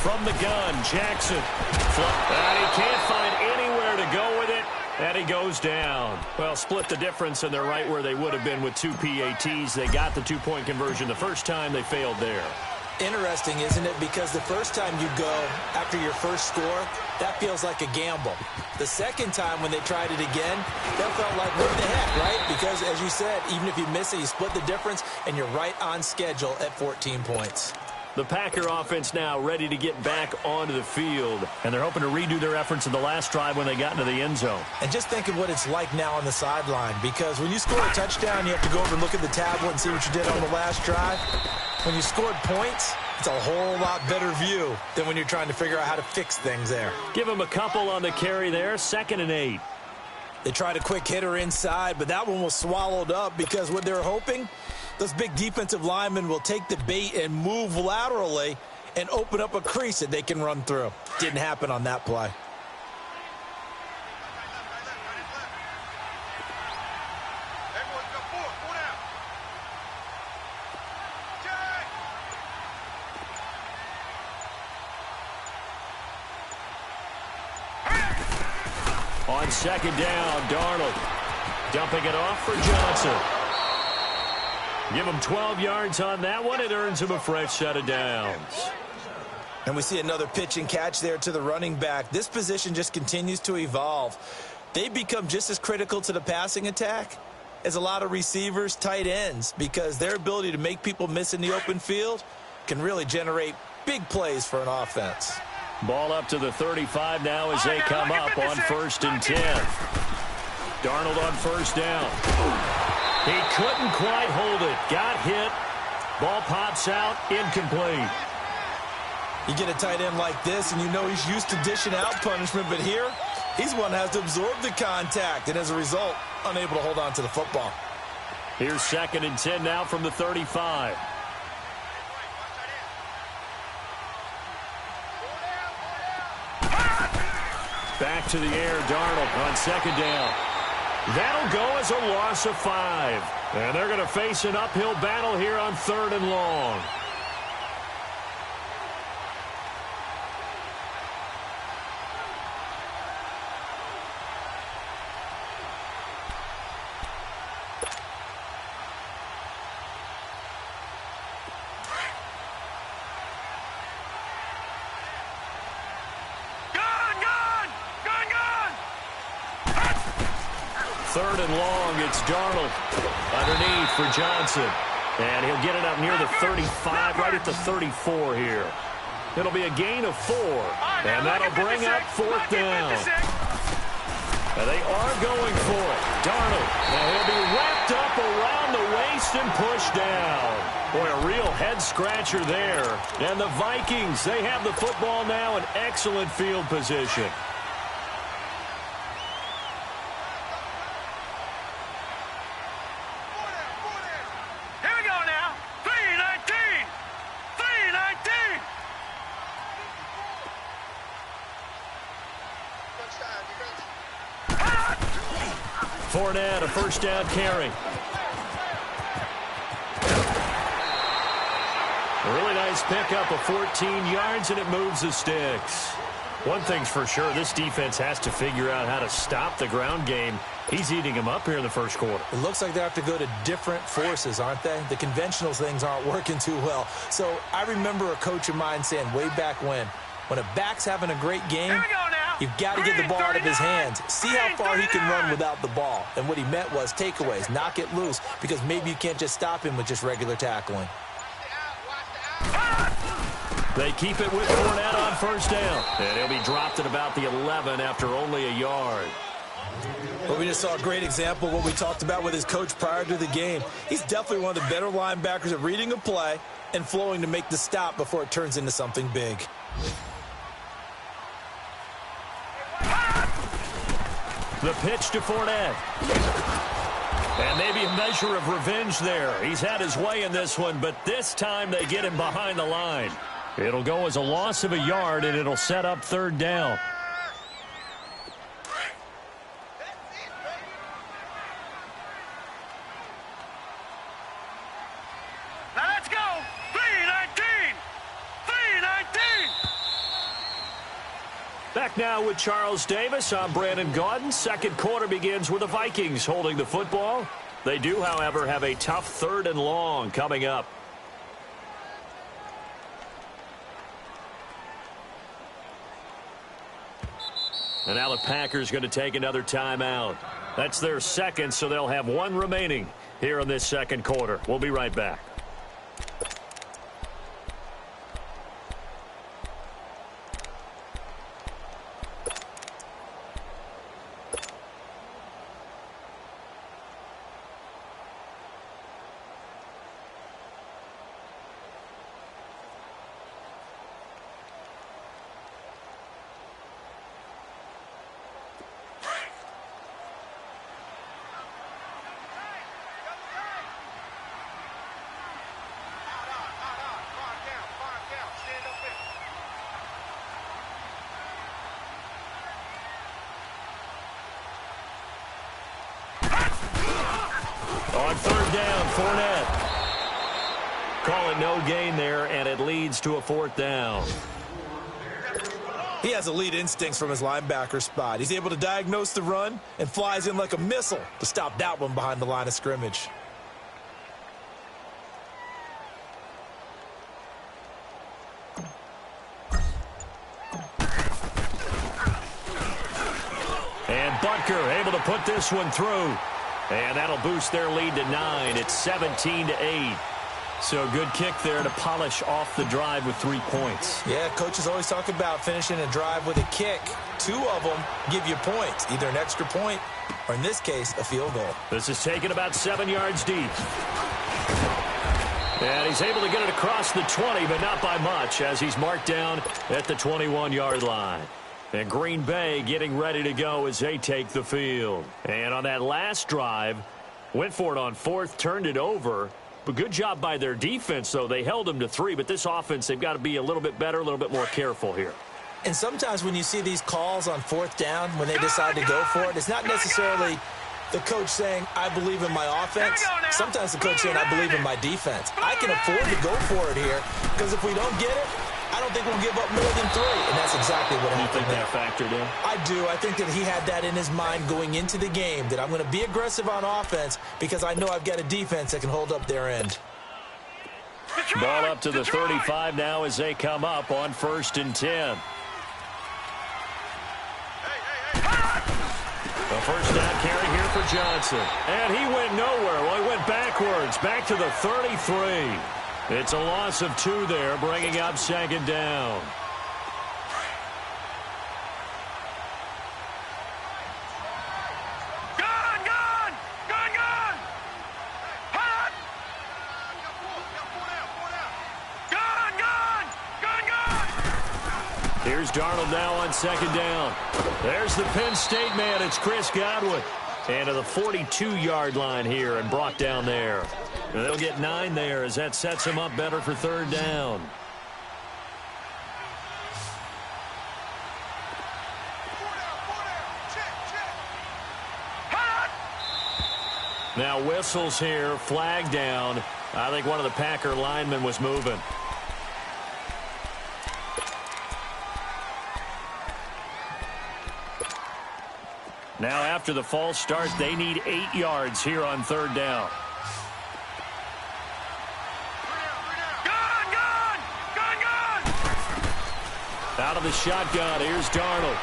from the gun. Jackson. And he can't find anywhere to go with it. And he goes down. Well, split the difference, and they're right where they would have been with 2 PATs. They got the two-point conversion the first time. They failed there. Interesting, isn't it? Because the first time you go after your first score, that feels like a gamble. The second time when they tried it again, that felt like, what the heck, right? Because, as you said, even if you miss it, you split the difference, and you're right on schedule at 14 points. The Packer offense now ready to get back onto the field, and they're hoping to redo their efforts in the last drive when they got into the end zone. And just think of what it's like now on the sideline, because when you score a touchdown, you have to go over and look at the tablet and see what you did on the last drive. When you scored points, it's a whole lot better view than when you're trying to figure out how to fix things there. Give them a couple on the carry there, 2nd and 8. They tried a quick hitter inside, but that one was swallowed up because what they're hoping, those big defensive linemen will take the bait and move laterally and open up a crease that they can run through. Didn't happen on that play. On 2nd down, Darnold dumping it off for Johnson. Give him 12 yards on that one. It earns him a fresh set of downs. And we see another pitch and catch there to the running back. This position just continues to evolve. They become just as critical to the passing attack as a lot of receivers, tight ends, because their ability to make people miss in the open field can really generate big plays for an offense. Ball up to the 35 now as they come up on 1st and 10. Darnold on 1st down. He couldn't quite hold it. Got hit. Ball pops out. Incomplete. You get a tight end like this, and you know he's used to dishing out punishment, but here, he's one that has to absorb the contact, and as a result, unable to hold on to the football. Here's 2nd and 10 now from the 35. Back to the air, Darnold on 2nd down. That'll go as a loss of 5. And they're going to face an uphill battle here on 3rd and long. Third and long, it's Darnold underneath for Johnson. And he'll get it up near the 35, right at the 34 here. It'll be a gain of 4, and that'll bring up 4th down. And they are going for it. Darnold, and he'll be wrapped up around the waist and pushed down. Boy, a real head-scratcher there. And the Vikings, they have the football now in excellent field position. Fournette, a 1st down carry. A really nice pickup of 14 yards, and it moves the sticks. One thing's for sure, this defense has to figure out how to stop the ground game. He's eating them up here in the 1st quarter. It looks like they have to go to different forces, aren't they? The conventional things aren't working too well. So I remember a coach of mine saying way back when a back's having a great game, you've got to get the ball out of his hands. See how far he can run without the ball. And what he meant was takeaways, knock it loose, because maybe you can't just stop him with just regular tackling. They keep it with Fournette on 1st down. And he'll be dropped at about the 11 after only a yard. Well, we just saw a great example of what we talked about with his coach prior to the game. He's definitely one of the better linebackers at reading a play and flowing to make the stop before it turns into something big. The pitch to Fournette. And maybe a measure of revenge there. He's had his way in this one, but this time they get him behind the line. It'll go as a loss of a yard, and it'll set up 3rd down. Now let's go. 3-19. 3-19. Back now with Charles Davis. I'm Brandon Gaudin. Second quarter begins with the Vikings holding the football. They do, however, have a tough 3rd and long coming up. And now the Packers going to take another timeout. That's their second, so they'll have 1 remaining here in this second quarter. We'll be right back. On 3rd down, Fournette. Call it no gain there, and it leads to a 4th down. He has elite instincts from his linebacker spot. He's able to diagnose the run and flies in like a missile to stop that one behind the line of scrimmage. And Butker able to put this one through. And that'll boost their lead to 9. It's 17-8. So good kick there to polish off the drive with 3 points. Yeah, coaches always talk about finishing a drive with a kick. 2 of them give you points, either an extra point or, in this case, a field goal. This is taken about 7 yards deep. And he's able to get it across the 20, but not by much, as he's marked down at the 21-yard line. And Green Bay getting ready to go as they take the field. And on that last drive, went for it on 4th, turned it over. But good job by their defense, though. They held them to 3, but this offense, they've got to be a little bit better, a little bit more careful here. And sometimes when you see these calls on 4th down, when they decide to go for it, it's not necessarily the coach saying, I believe in my offense. Sometimes the coach saying, I believe in my defense. I can afford to go for it here, because if we don't get it, I don't think we'll give up more than 3, and that's exactly what happened. You think that factored in? I do. I think that he had that in his mind going into the game, that I'm going to be aggressive on offense because I know I've got a defense that can hold up their end. Ball up to the 35 now as they come up on 1st and 10. The first down carry here for Johnson. And he went nowhere. Well, he went backwards, back to the 33. It's a loss of 2 there, bringing up 2nd down. Here's Darnold now on 2nd down. There's the Penn State man. It's Chris Godwin. And to the 42-yard line here and brought down there. And they'll get 9 there as that sets them up better for 3rd down. Now whistles here, flag down. I think one of the Packer linemen was moving. Now after the false start, they need 8 yards here on 3rd down. Out of the shotgun, here's Darnold.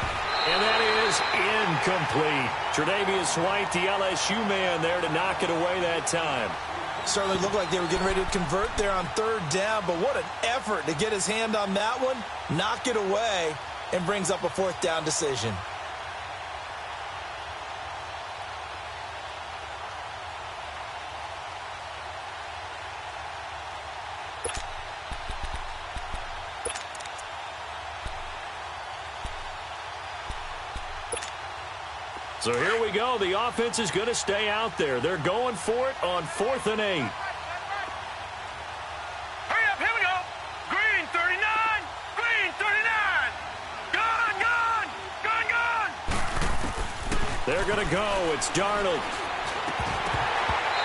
And that is incomplete. Tre'Davious White, the LSU man there to knock it away that time. Certainly looked like they were getting ready to convert there on 3rd down, but what an effort to get his hand on that one, knock it away, and brings up a 4th down decision. So here we go. The offense is going to stay out there. They're going for it on 4th and 8. Hurry up, here we go. Green 39, green 39. Gone. They're going to go. It's Darnold.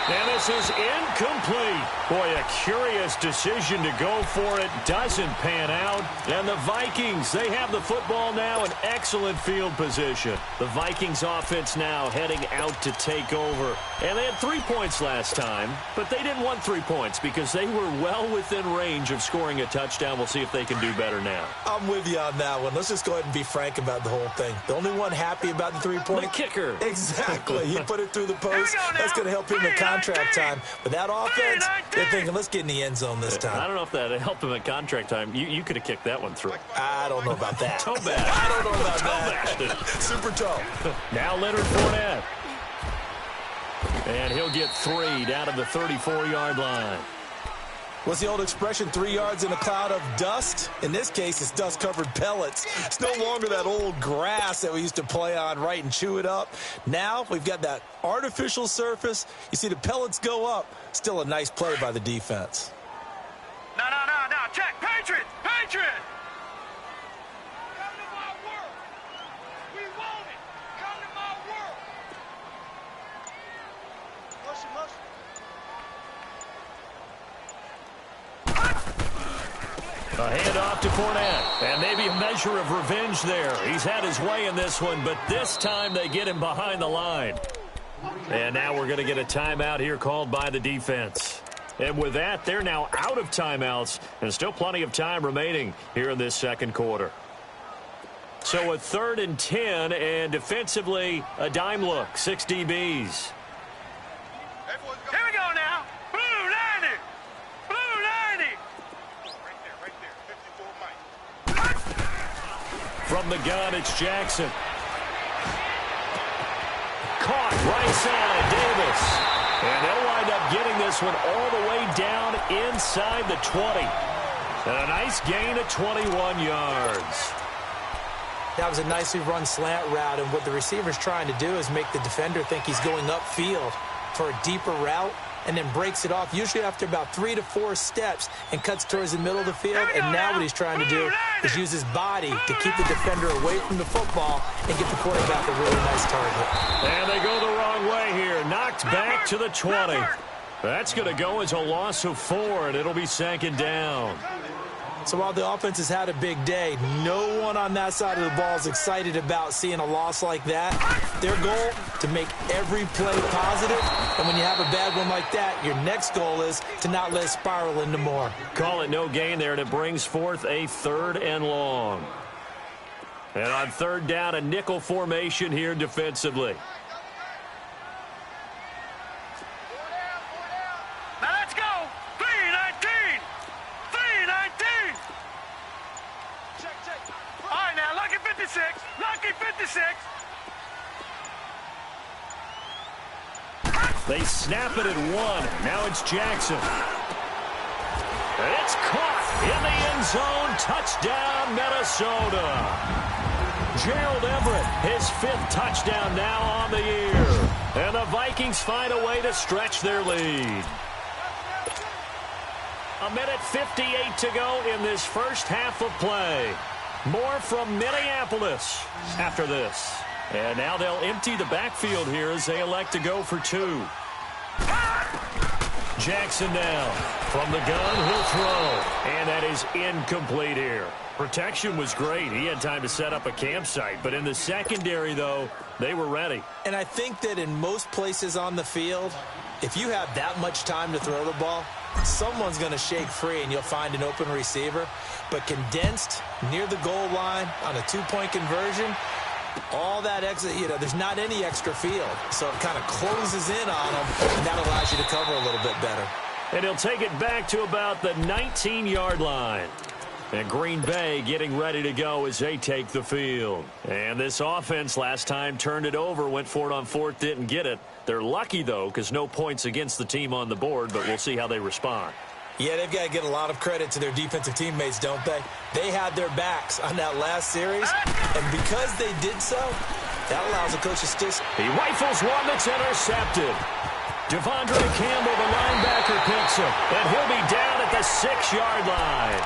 And this is incomplete. Boy, a curious decision to go for it. Doesn't pan out. And the Vikings, they have the football now in excellent field position. The Vikings offense now heading out to take over. And they had 3 points last time, but they didn't want 3 points because they were well within range of scoring a touchdown. We'll see if they can do better now. I'm with you on that one. Let's just go ahead and be frank about the whole thing. The only one happy about the 3-point? The kicker. Exactly. He put it through the post. That's going to help him in contract time. But that offense, they're thinking, let's get in the end zone this time. I don't know if that helped him at contract time. You could have kicked that one through. I don't know about that. Toe bad. I don't know about toe that. Super toe. Now Leonard Fournette. And he'll get 3 down to the 34-yard line. What's the old expression, 3 yards in a cloud of dust? In this case, it's dust-covered pellets. It's no longer that old grass that we used to play on, right, and chew it up. Now we've got that artificial surface. You see the pellets go up. Still a nice play by the defense. No. Check. Patriots. Come to my world. We want it. Come to my world. Mushy. A handoff to Fournette. And maybe a measure of revenge there. He's had his way in this one, but this time they get him behind the line. And now we're going to get a timeout here called by the defense. And with that, they're now out of timeouts, and still plenty of time remaining here in this second quarter. So a 3rd and 10, and defensively, a dime look, 6 DBs. Here we go now. Blue 90. Right there. 54 Mike. From the gun, it's Jackson. Caught right side, Davis. And they'll wind up getting this one all the way down inside the 20. And a nice gain of 21 yards. That was a nicely run slant route, and what the receiver's trying to do is make the defender think he's going upfield for a deeper route, and then breaks it off, usually after about 3 to 4 steps, and cuts towards the middle of the field. And now what he's trying to do is use his body to keep the defender away from the football and get the quarterback a really nice target. And they go the wrong way here. Knocked back to the 20. That's going to go as a loss of 4, and it'll be 2nd down. So while the offense has had a big day, no one on that side of the ball is excited about seeing a loss like that. Their goal, to make every play positive. And when you have a bad one like that, your next goal is to not let it spiral into more. Call it no gain there, and it brings forth a 3rd and long. And on 3rd down, a nickel formation here defensively. Now let's go. 3-19. Check. All right, now, lucky 56. They snap it at 1. Now it's Jackson. And it's caught in the end zone. Touchdown, Minnesota. Gerald Everett, his 5th touchdown now on the year. And the Vikings find a way to stretch their lead. 1:58 to go in this first half of play. More from Minneapolis after this. And now they'll empty the backfield here as they elect to go for 2. Jackson now. From the gun, he'll throw. And that is incomplete here. Protection was great. He had time to set up a campsite. But in the secondary, though, they were ready. And I think that in most places on the field, if you have that much time to throw the ball, someone's going to shake free and you'll find an open receiver. But condensed near the goal line on a 2-point conversion, all that extra, there's not any extra field. So it kind of closes in on them, and that allows you to cover a little bit better. And he'll take it back to about the 19-yard line. And Green Bay getting ready to go as they take the field. And this offense last time turned it over, went for it on 4th, didn't get it. They're lucky, though, because no points against the team on the board, but we'll see how they respond. Yeah, they've got to get a lot of credit to their defensive teammates, don't they? They had their backs on that last series, and because they did so, that allows the coach to stick. He rifles one that's intercepted. Devondre Campbell, the linebacker, picks him, and he'll be down at the 6-yard line.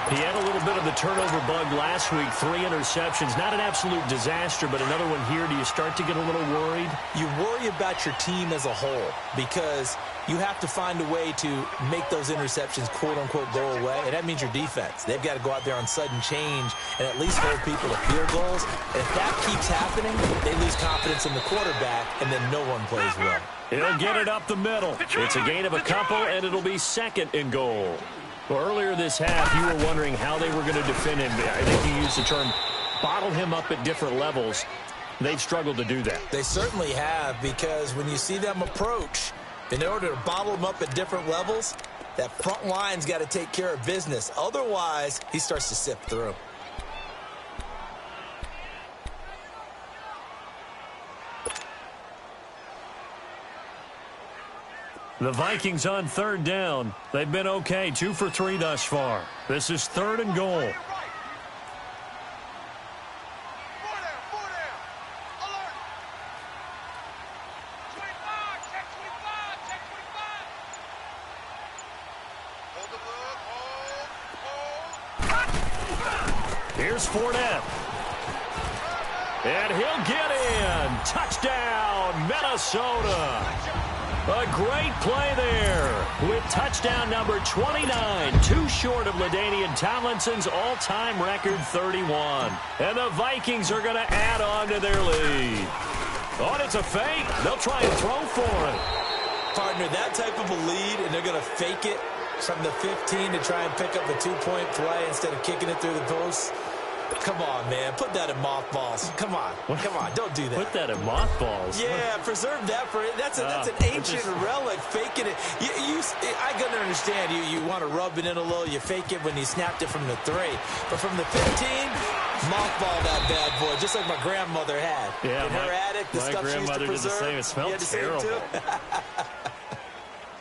He had a little bit of the turnover bug last week, 3 interceptions. Not an absolute disaster, but another one here. Do you start to get a little worried? You worry about your team as a whole because you have to find a way to make those interceptions, quote-unquote, go away, and that means your defense. They've got to go out there on sudden change and at least hold people to field goals. And if that keeps happening, they lose confidence in the quarterback, and then no one plays well. He'll get it up the middle. It's a gain of a couple, and it'll be 2nd and goal. Well, earlier this half, you were wondering how they were going to defend him. I think you used the term bottle him up at different levels. They've struggled to do that. They certainly have, because when you see them approach, in order to bottle him up at different levels, that front line's got to take care of business. Otherwise, he starts to sift through. The Vikings on 3rd down. They've been okay, 2 for 3 thus far. This is 3rd and goal. Here's Fournette. And he'll get in. Touchdown, Minnesota. A great play there with touchdown number 29, 2 short of LaDainian Tomlinson's all-time record 31. And the Vikings are going to add on to their lead. Oh, and it's a fake. They'll try and throw for it. Partner, that type of a lead, and they're going to fake it from the 15 to try and pick up a 2-point play instead of kicking it through the post. Come on, man. Put that in mothballs. Come on. Come on. Don't do that. Put that in mothballs? Yeah, preserve that for it. That's an ancient relic. Faking it. I can understand you want to rub it in a little. You fake it when you snapped it from the 3. But from the 15, mothball that bad boy, just like my grandmother had. Yeah, in her attic, the stuff she used to preserve. Did the same. It smelled terrible.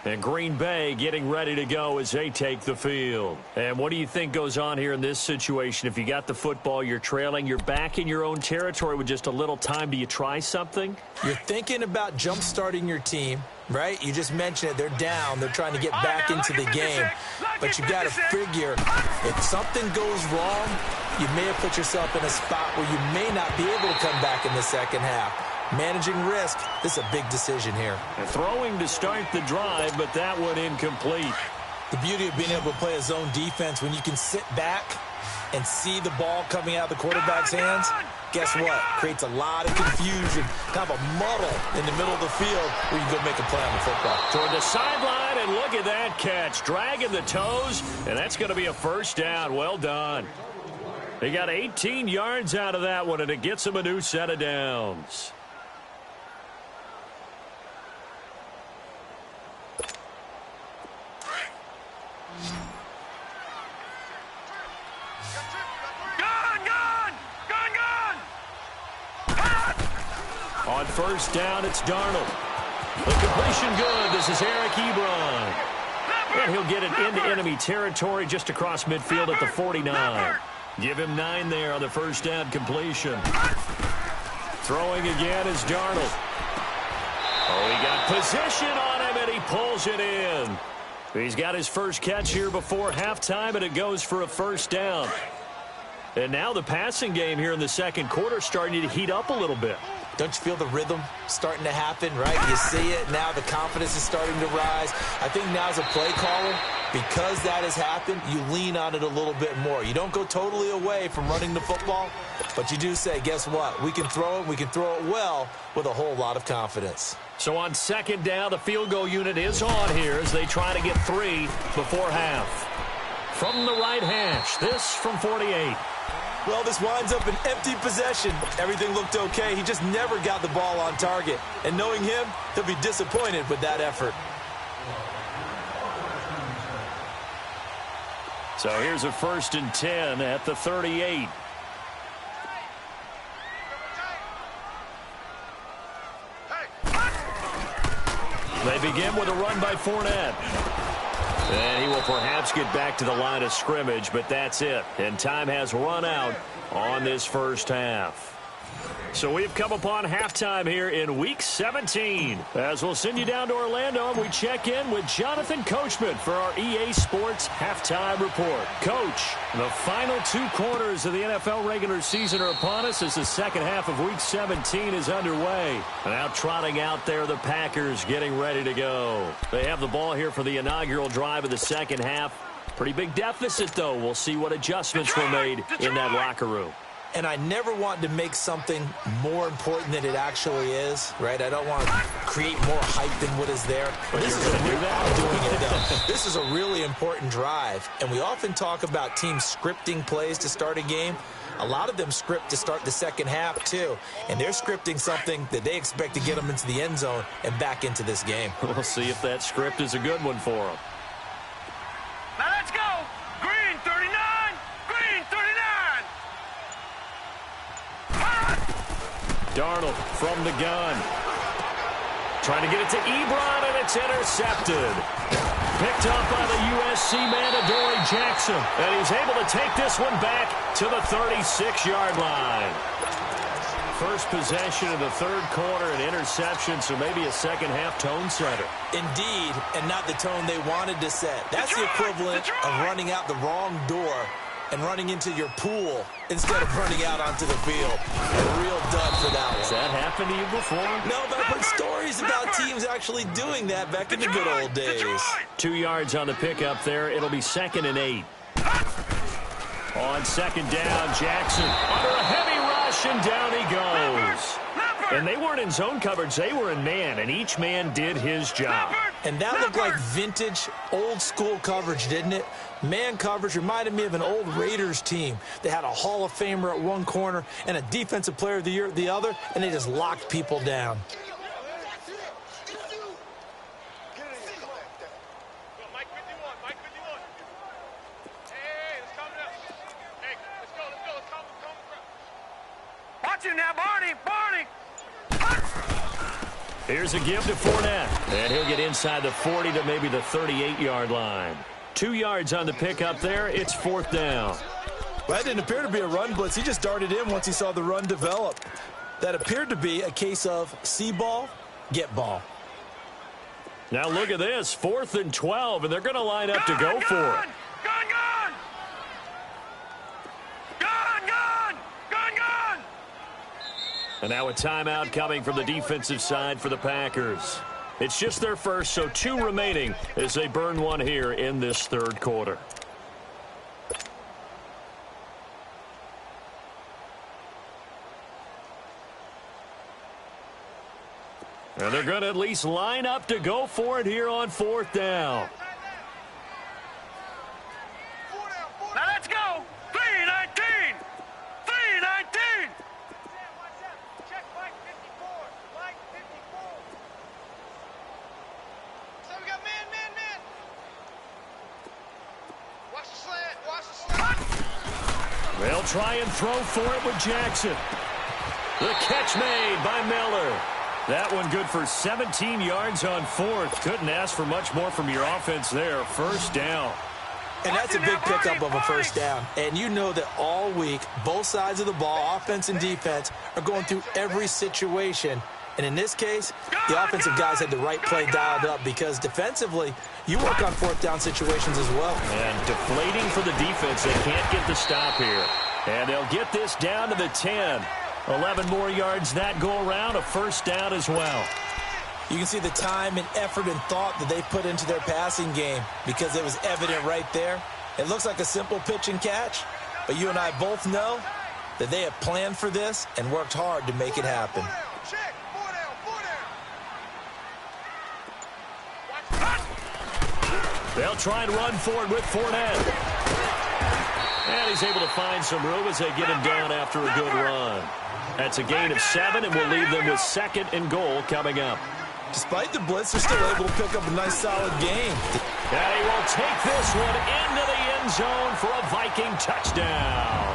And Green Bay getting ready to go as they take the field. And what do you think goes on here in this situation? If you got the football, you're trailing, you're back in your own territory with just a little time. Do you try something? You're thinking about jump-starting your team, right? You just mentioned it. They're down. They're trying to get back into the game. But you got to figure if something goes wrong, you may have put yourself in a spot where you may not be able to come back in the second half. Managing risk, this is a big decision here. And throwing to start the drive, but that one incomplete. The beauty of being able to play a zone defense, when you can sit back and see the ball coming out of the quarterback's hands, guess what? Creates a lot of confusion, kind of a muddle in the middle of the field where you can go make a play on the football. Toward the sideline, and look at that catch. Dragging the toes, and that's going to be a 1st down. Well done. They got 18 yards out of that one, and it gets them a new set of downs. On 1st down, it's Darnold. The completion good. This is Eric Ebron. And he'll get it into enemy territory just across midfield at the 49. Give him 9 there on the 1st down completion. Throwing again is Darnold. Oh, he got position on him, and he pulls it in. He's got his first catch here before halftime, and it goes for a 1st down. And now the passing game here in the 2nd quarter starting to heat up a little bit. Don't you feel the rhythm starting to happen, right? You see it. Now the confidence is starting to rise. I think now as a play caller, because that has happened, you lean on it a little bit more. You don't go totally away from running the football, but you do say, guess what? We can throw it. We can throw it well with a whole lot of confidence. So on 2nd down, the field goal unit is on here as they try to get 3 before half. From the right hash, this from 48. Well, this winds up an empty possession. Everything looked okay. He just never got the ball on target. And knowing him, he'll be disappointed with that effort. So here's a 1st and 10 at the 38. They begin with a run by Fournette. And he will perhaps get back to the line of scrimmage, but that's it. And time has run out on this 1st half. So we've come upon halftime here in Week 17. As we'll send you down to Orlando, and we check in with Jonathan Coachman for our EA Sports Halftime Report. Coach, the final 2 quarters of the NFL regular season are upon us as the second half of Week 17 is underway. Now trotting out there, the Packers getting ready to go. They have the ball here for the inaugural drive of the second half. Pretty big deficit, though. We'll see what adjustments were made in that locker room. And I never want to make something more important than it actually is, right? I don't want to create more hype than what is there. This is a really important drive. And we often talk about teams scripting plays to start a game. A lot of them script to start the second half, too. And they're scripting something that they expect to get them into the end zone and back into this game. We'll see if that script is a good one for them. Now let's go. Green 39. Green 39. Darnold from the gun. Trying to get it to Ebron, and it's intercepted. Picked up by the USC man, Adoree Jackson. And he's able to take this one back to the 36-yard line. First possession of the third quarter, an interception, so maybe a second-half tone setter. Indeed, and not the tone they wanted to set. That's the equivalent of running out the wrong door and running into your pool instead of running out onto the field. A real dud for that one. Has that happened to you before? No, but I've heard stories about teams actually doing that back in the good old days. 2 yards on the pickup there. It'll be 2nd and 8. On second down, Jackson under a heavy rush, and down he goes. And they weren't in zone coverage. They were in man, and each man did his job. And that looked like vintage, old-school coverage, didn't it? Man coverage reminded me of an old Raiders team. They had a Hall of Famer at one corner and a Defensive Player of the Year at the other, and they just locked people down. Watch him now, Barney. Barney. Here's a give to Fournette. And he'll get inside the 40 to maybe the 38-yard line. 2 yards on the pickup there. It's 4th down. Well, that didn't appear to be a run blitz. He just darted in once he saw the run develop. That appeared to be a case of see ball, get ball. Now look at this. 4th and 12, and they're going to line up to go for it. Gun, gun. Gun, gun. Gun, gun. And now a timeout coming from the defensive side for the Packers. It's just their first, so 2 remaining as they burn one here in this third quarter. And they're going to at least line up to go for it here on 4th down. Now let's go. 3-19. 3-19. Check Mike 54. Mike 54. So we got man. Watch the slant. Watch the slant. They'll try and throw for it with Jackson. The catch made by Miller. That one good for 17 yards on 4th. Couldn't ask for much more from your offense there. First down. And that's a big pickup of a first down. And you know that all week, both sides of the ball, offense and defense, are going through every situation. And in this case, the offensive guys had the right play dialed up because defensively, you work on 4th down situations as well. And deflating for the defense. They can't get the stop here. And they'll get this down to the 10. 11 more yards that go around, a first down as well. You can see the time and effort and thought that they put into their passing game because it was evident right there. It looks like a simple pitch and catch, but you and I both know that they have planned for this and worked hard to make it happen. They'll try and run forward with Fournette. And he's able to find some room as they get him down after a good run. That's a gain of 7, and we'll leave them with 2nd and goal coming up. Despite the blitz, they're still able to pick up a nice, solid game. And he will take this one into the end zone for a Viking touchdown.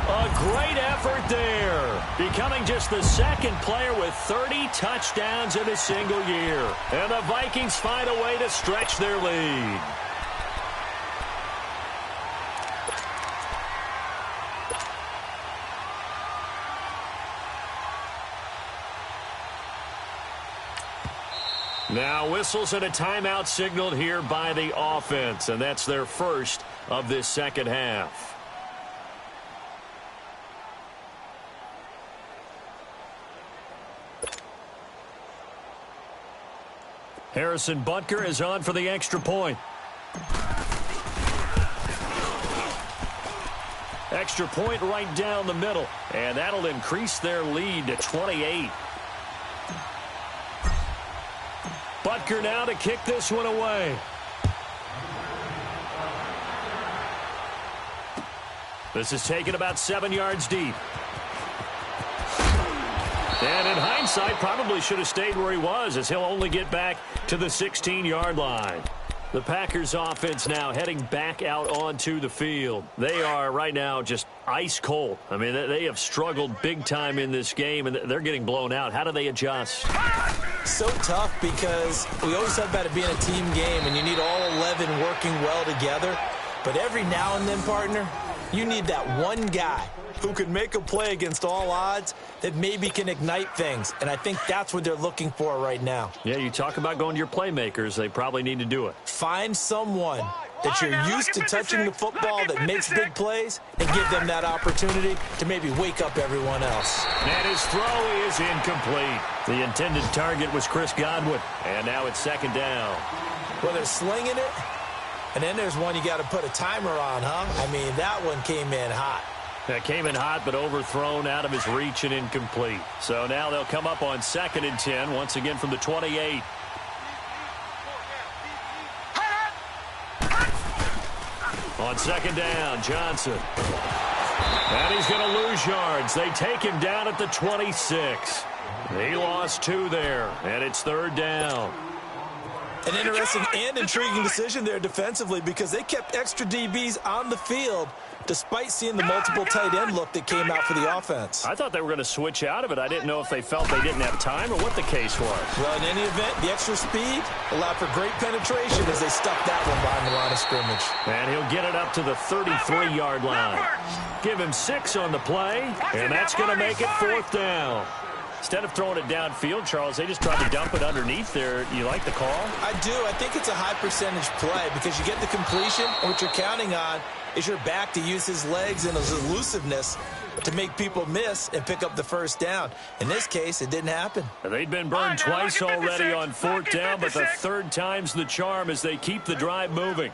A great effort there, becoming just the 2nd player with 30 touchdowns in a single year. And the Vikings find a way to stretch their lead. Now whistles and a timeout signaled here by the offense, and that's their first of this second half. Harrison Butker is on for the extra point. Extra point right down the middle, and that'll increase their lead to 28. Butker now to kick this one away. This is taken about 7 yards deep. And in hindsight, probably should have stayed where he was, as he'll only get back to the 16-yard line. The Packers offense now heading back out onto the field. They are right now just ice cold. I mean, they have struggled big time in this game, and they're getting blown out. How do they adjust? So tough, because we always talk about it being a team game, and you need all 11 working well together. But every now and then, partner, you need that one guy who can make a play against all odds that maybe can ignite things. And I think that's what they're looking for right now. Yeah, you talk about going to your playmakers. They probably need to do it. Find someone that you're used to touching the football that makes big plays and give them that opportunity to maybe wake up everyone else. And his throw is incomplete. The intended target was Chris Godwin. And now it's second down. Well, they're slinging it. And then there's one you got to put a timer on, huh? I mean, that one came in hot. That came in hot, but overthrown out of his reach and incomplete. So now they'll come up on 2nd and 10, once again from the 28. On 2nd down, Johnson. And he's going to lose yards. They take him down at the 26. He lost 2 there, and it's 3rd down. An interesting and intriguing decision there defensively, because they kept extra DBs on the field despite seeing the multiple tight end look that came out for the offense. I thought they were going to switch out of it. I didn't know if they felt they didn't have time or what the case was. Well, in any event, the extra speed allowed for great penetration as they stuck that one behind the line of scrimmage. And he'll get it up to the 33-yard line. Give him 6 on the play, and that's going to make it 4th down. Instead of throwing it downfield, Charles, they just tried to dump it underneath there. You like the call? I do. I think it's a high percentage play because you get the completion, and what you're counting on is your back to use his legs and his elusiveness to make people miss and pick up the first down. In this case, it didn't happen. They'd been burned twice already on 4th down, but the 3rd time's the charm as they keep the drive moving.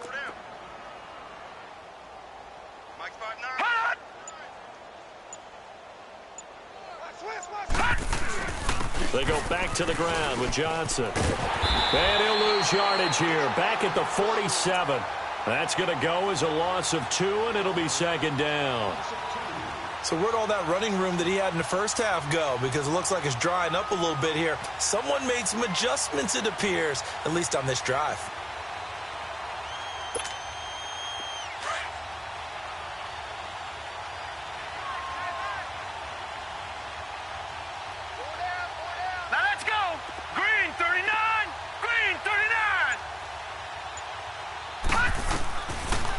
They go back to the ground with Johnson. And he'll lose yardage here. Back at the 47. That's going to go as a loss of 2, and it'll be 2nd down. So where'd all that running room that he had in the first half go? Because it looks like it's drying up a little bit here. Someone made some adjustments, it appears, at least on this drive.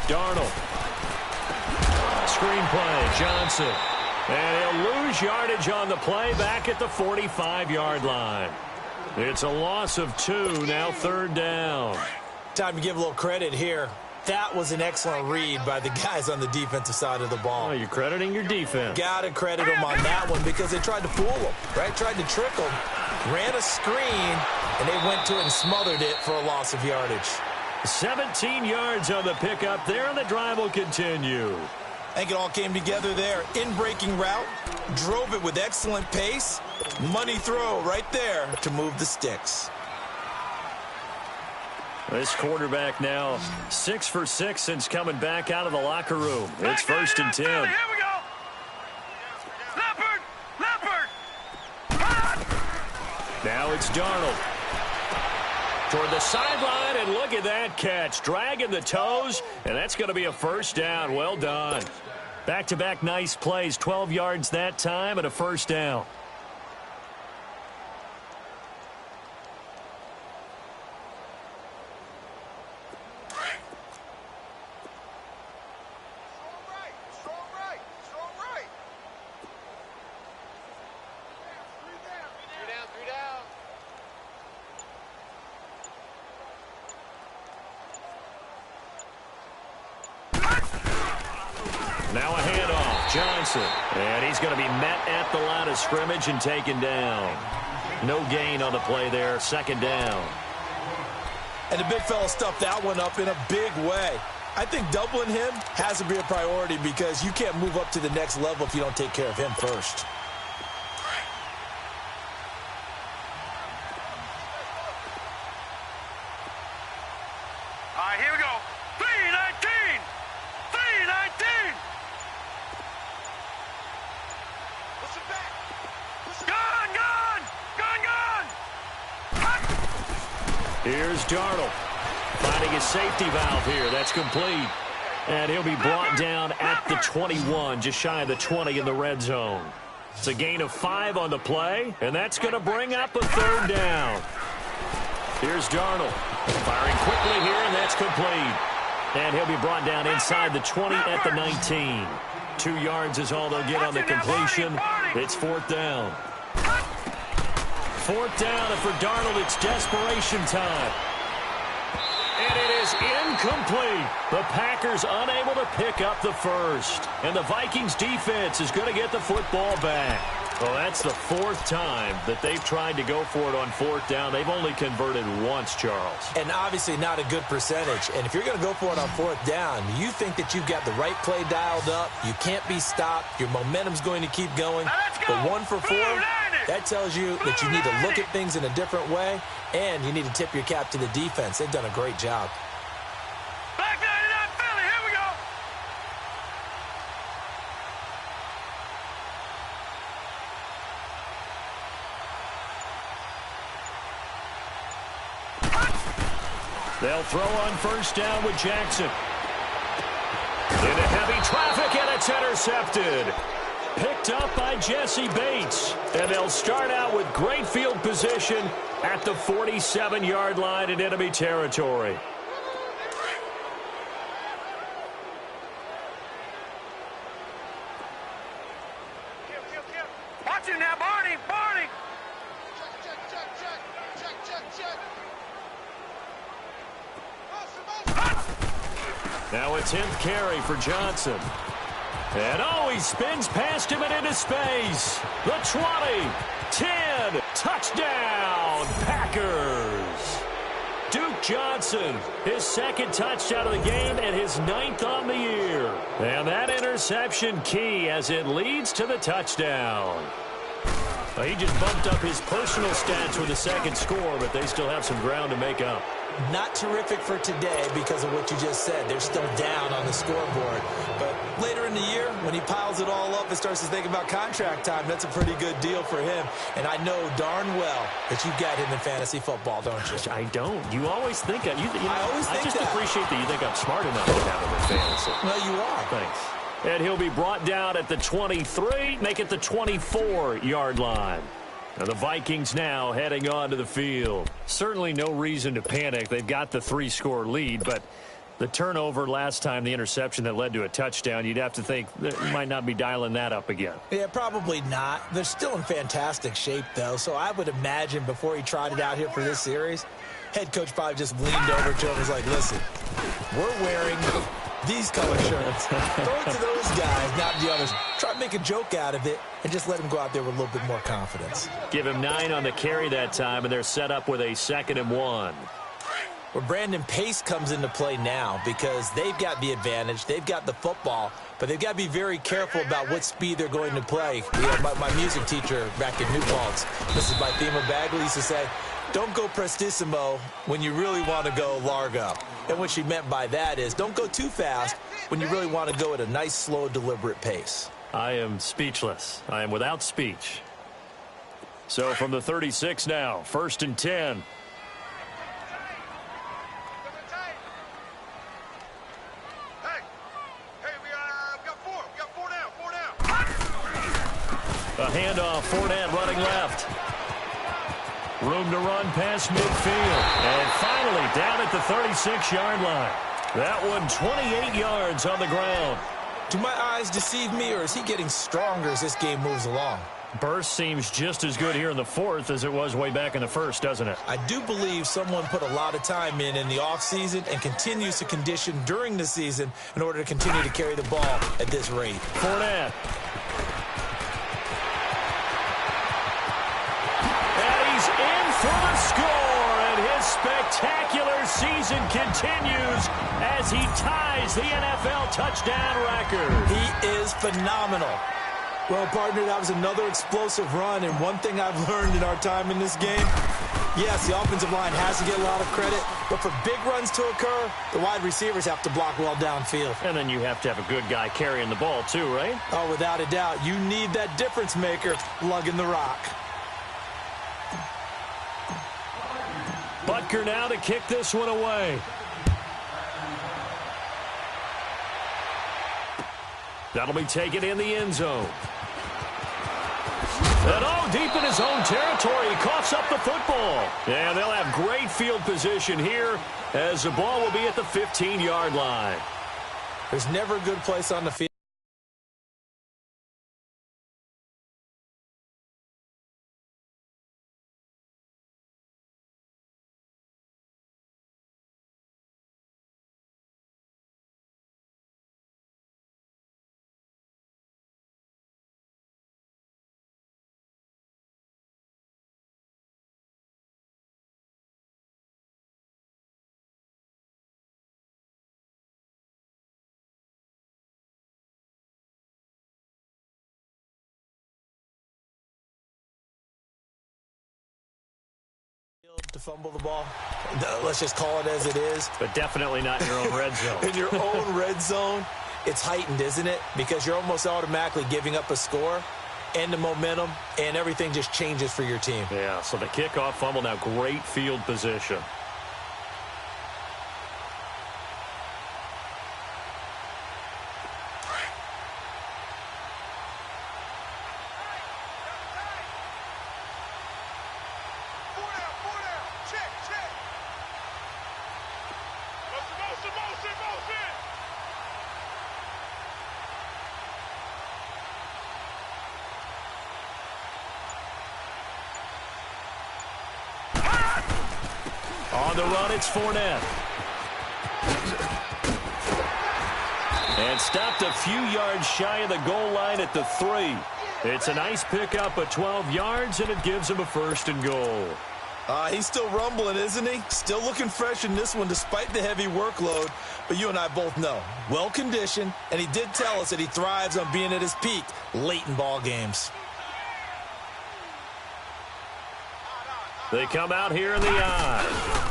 Darnold. Screenplay, Johnson. And he'll lose yardage on the play back at the 45-yard line. It's a loss of 2, now 3rd down. Time to give a little credit here. That was an excellent read by the guys on the defensive side of the ball. Oh, you're crediting your defense. Got to credit them on that one because they tried to fool them, right? Tried to trick them, ran a screen, and they went to it and smothered it for a loss of yardage. 17 yards on the pickup there, and the drive will continue. I think it all came together there. In-breaking route, drove it with excellent pace. Money throw right there to move the sticks. This quarterback now 6 for 6 since coming back out of the locker room. It's 1st and 10. Here we go. Leopard. Now it's Darnold. Toward the sideline, and look at that catch. Dragging the toes, and that's going to be a 1st down. Well done. Back-to-back nice plays. 12 yards that time and a 1st down. Now a handoff. Johnson. And he's going to be met at the line of scrimmage and taken down. No gain on the play there. Second down. And the big fella stuffed that one up in a big way. I think doubling him has to be a priority because you can't move up to the next level if you don't take care of him first. All right, here we go. 319. 319. Push it back. Gun, gun. Gun, gun. Here's Darnold. Finding his safety valve here. That's complete. And he'll be brought down at the 21, just shy of the 20 in the red zone. It's a gain of 5 on the play, and that's going to bring up a third down. Here's Darnold. Firing quickly here, and that's complete. And he'll be brought down inside the 20 at the 19. 2 yards is all they'll get on the completion. It's fourth down. Fourth down, and for Darnold, it's desperation time. And it is incomplete. The Packers unable to pick up the first. And the Vikings defense is going to get the football back. Well, that's the 4th time that they've tried to go for it on fourth down. They've only converted once, Charles. And obviously not a good percentage. And if you're going to go for it on fourth down, you think that you've got the right play dialed up. You can't be stopped. Your momentum's going to keep going. But 1 for 4, that tells you that you need to look at things in a different way, and you need to tip your cap to the defense. They've done a great job. Black 99 Philly, here we go. They'll throw on first down with Jackson. Into heavy traffic, and it's intercepted. Picked up by Jesse Bates. And they'll start out with great field position at the 47-yard line in enemy territory. Watch it now, Barney. Barney. Now a 10th carry for Johnson. And he spins past him and into space. The 20, 10, touchdown, Packers. Duke Johnson, his 2nd touchdown of the game and his 9th on the year. And that interception key as it leads to the touchdown. Well, he just bumped up his personal stats with a 2nd score, but they still have some ground to make up. Not terrific for today because of what you just said. They're still down on the scoreboard. But later in the year, when he piles it all up and starts to think about contract time, that's a pretty good deal for him. And I know darn well that you've got him in fantasy football, don't you? I don't. You always think I just that. appreciate that you think I'm smart enough to have him in fantasy. Well, you are. Thanks. And he'll be brought down at the 23, make it the 24-yard line. Now the Vikings now heading onto the field. Certainly no reason to panic. They've got the 3-score lead, but the turnover last time, the interception that led to a touchdown, you'd have to think that you might not be dialing that up again. Yeah, probably not. They're still in fantastic shape, though, so I would imagine before he trotted out here for this series, head coach probably just leaned over to him and was like, listen, we're wearing these color shirts. Throw it to those guys, not the others. Try to make a joke out of it and just let them go out there with a little bit more confidence. Give him 9 on the carry that time, and they're set up with a 2nd and 1. Well, Brandon, pace comes into play now because they've got the advantage. They've got the football, but they've got to be very careful about what speed they're going to play. My music teacher back in New Paltz, Mrs. Bythema Bagley, used to say, don't go prestissimo when you really want to go largo. And what she meant by that is don't go too fast when you really want to go at a nice, slow, deliberate pace. I am speechless. I am without speech. So from the 36 now, 1st and 10. A handoff, Fournette running left. Room to run past midfield. And finally down at the 36-yard line. That one 28 yards on the ground. Do my eyes deceive me, or is he getting stronger as this game moves along? Burst seems just as good here in the fourth as it was way back in the first, doesn't it? I do believe someone put a lot of time in the offseason and continues to condition during the season in order to continue to carry the ball at this rate. Fournette. And he's in for the score, and his spectacular season continues as he ties the NFL touchdown record. He is phenomenal. Well, partner, that was another explosive run, and one thing I've learned in our time in this game, yes, the offensive line has to get a lot of credit, but for big runs to occur, the wide receivers have to block well downfield. And then you have to have a good guy carrying the ball too, right? Oh, without a doubt. You need that difference maker lugging the rock. Butker now to kick this one away. That'll be taken in the end zone. And deep in his own territory, he coughs up the football. And they'll have great field position here as the ball will be at the 15-yard line. There's never a good place on the field. To fumble the ball. Let's just call it as it is. But definitely not in your own red zone. In your own red zone, it's heightened, isn't it? Because you're almost automatically giving up a score and the momentum, and everything just changes for your team. Yeah, so the kickoff fumble, now great field position. On the run, it's Fournette. And stopped a few yards shy of the goal line at the 3. It's a nice pickup of 12 yards, and it gives him a 1st and goal. He's still rumbling, isn't he? Still looking fresh in this one despite the heavy workload. But you and I both know, well-conditioned, and he did tell us that he thrives on being at his peak late in ball games. They come out here in the eye.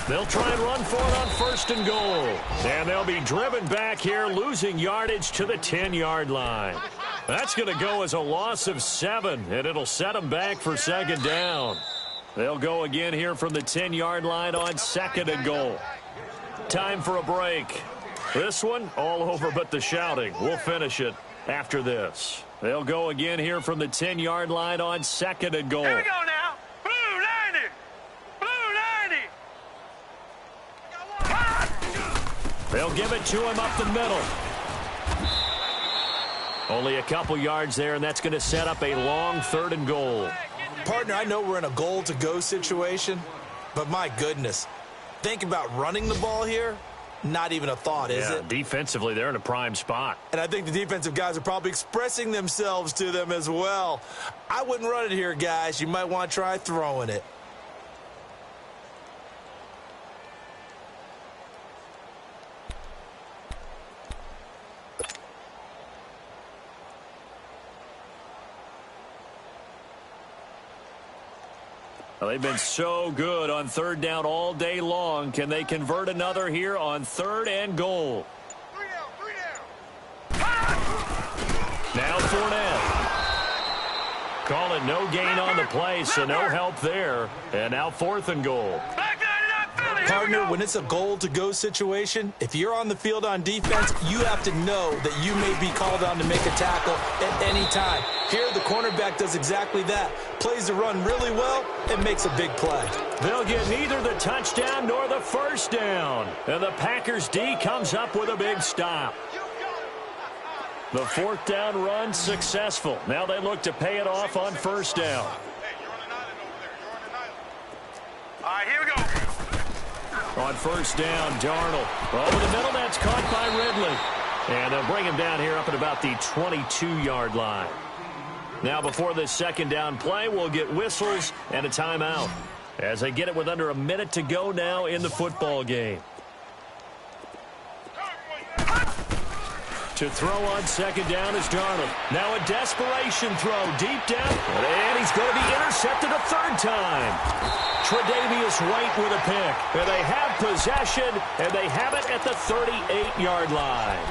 They'll try and run for it on 1st and goal. And they'll be driven back here, losing yardage to the 10-yard line. That's going to go as a loss of 7, and it'll set them back for 2nd down. They'll go again here from the 10-yard line on 2nd and goal. Time for a break. This one, all over but the shouting. We'll finish it after this. They'll go again here from the 10-yard line on 2nd and goal. Here we go now. Blue 90. Blue 90. They'll give it to him up the middle. Only a couple yards there, and that's going to set up a long 3rd and goal. Partner, I know we're in a goal-to-go situation, but my goodness, think about running the ball here. Not even a thought, is it? Defensively, they're in a prime spot. And I think the defensive guys are probably expressing themselves to them as well. I wouldn't run it here, guys. You might want to try throwing it. Well, they've been so good on 3rd down all day long. Can they convert another here on 3rd and goal? 3 down. Now Fournette. Call it no gain on the play, so no help there. And now 4th and goal. Back 99 Philly. Partner, when it's a goal-to-go situation, if you're on the field on defense, you have to know that you may be called on to make a tackle at any time. Here, the cornerback does exactly that. Plays the run really well and makes a big play. They'll get neither the touchdown nor the 1st down. And the Packers D comes up with a big stop. The fourth down run successful. Now they look to pay it off on first down. All right, here we go. On first down, Darnold. Over the middle, that's caught by Ridley. And they'll bring him down here up at about the 22-yard line. Now before this second down play, we'll get whistles and a timeout as they get it with under a minute to go now in the football game. To throw on second down is Darnold. Now a desperation throw deep down. And he's going to be intercepted a third time. Tre'Davious White with a pick. And they have possession, and they have it at the 38-yard line.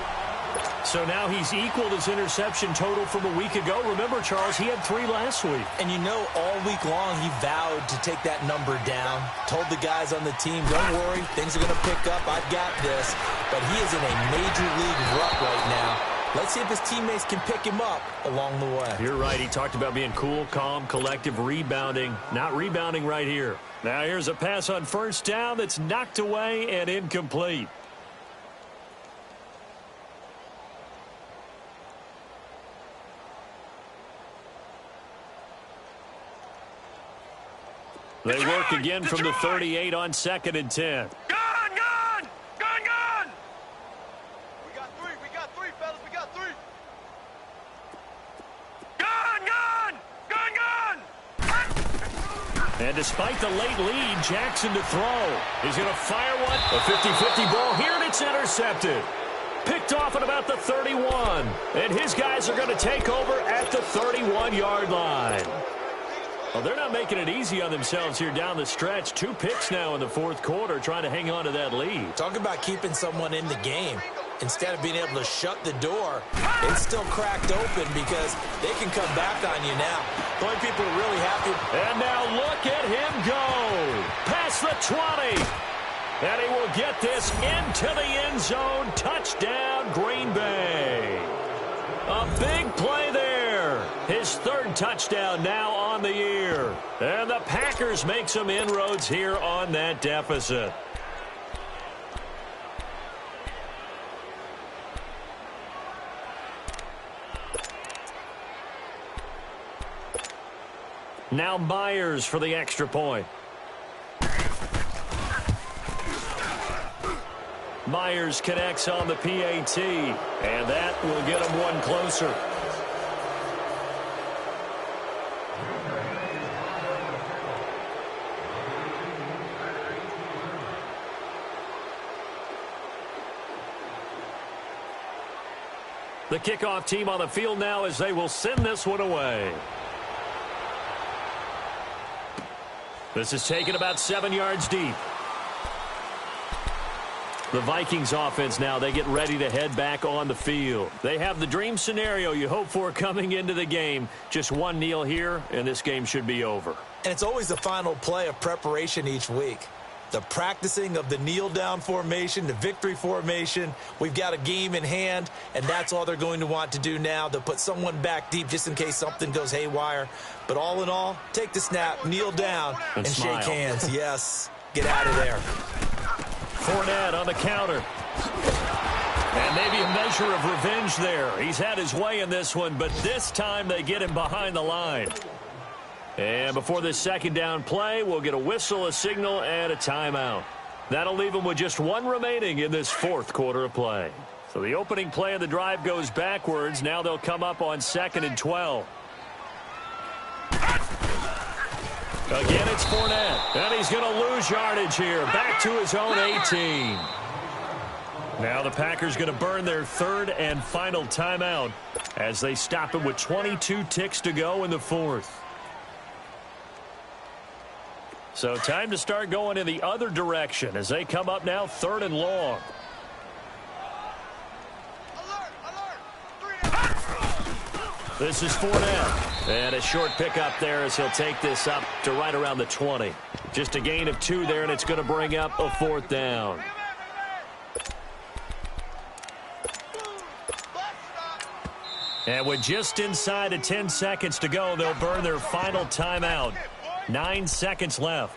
So now he's equaled his interception total from a week ago. Remember, Charles, he had 3 last week. And you know, all week long he vowed to take that number down. Told the guys on the team, don't worry, things are going to pick up. I've got this. But he is in a major league rut right now. Let's see if his teammates can pick him up along the way. You're right. He talked about being cool, calm, collective, rebounding. Not rebounding right here. Now here's a pass on first down that's knocked away and incomplete. They work again from the 38 on 2nd and 10. Gun! We got three, fellas, we got three. Gun! And despite the late lead, Jackson to throw. He's going to fire one. A 50-50 ball here, and it's intercepted. Picked off at about the 31. And his guys are going to take over at the 31-yard line. Well, they're not making it easy on themselves here down the stretch. 2 picks now in the fourth quarter trying to hang on to that lead. Talk about keeping someone in the game. Instead of being able to shut the door, it's still cracked open because they can come back on you now. The only people are really happy. And now look at him go. Past the 20. And he will get this into the end zone. Touchdown, Green Bay. A big play there. His 3rd touchdown now on the year. And the Packers make some inroads here on that deficit. Now Myers for the extra point. Myers connects on the PAT, and that will get him one closer. The kickoff team on the field now as they will send this one away. This is taken about 7 yards deep. The Vikings offense now, they get ready to head back on the field. They have the dream scenario you hope for coming into the game. Just one kneel here, and this game should be over. And it's always the final play of preparation each week. The practicing of the kneel-down formation, the victory formation. We've got a game in hand, and that's all they're going to want to do now. They'll put someone back deep just in case something goes haywire. But all in all, take the snap, kneel down, and smile. shake hands. Yes, get out of there. Fournette on the counter. And maybe a measure of revenge there. He's had his way in this one, but this time they get him behind the line. And before this second down play, we'll get a whistle, a signal, and a timeout. That'll leave them with just 1 remaining in this fourth quarter of play. So the opening play of the drive goes backwards. Now they'll come up on 2nd and 12. Again, it's Fournette. And he's going to lose yardage here. Back to his own 18. Now the Packers going to burn their 3rd and final timeout as they stop it with 22 ticks to go in the 4th. So time to start going in the other direction as they come up now 3rd and long. This is Fournette. And a short pickup there as he'll take this up to right around the 20. Just a gain of 2 there, and it's going to bring up a 4th down. And with just inside of 10 seconds to go, they'll burn their final timeout. 9 seconds left.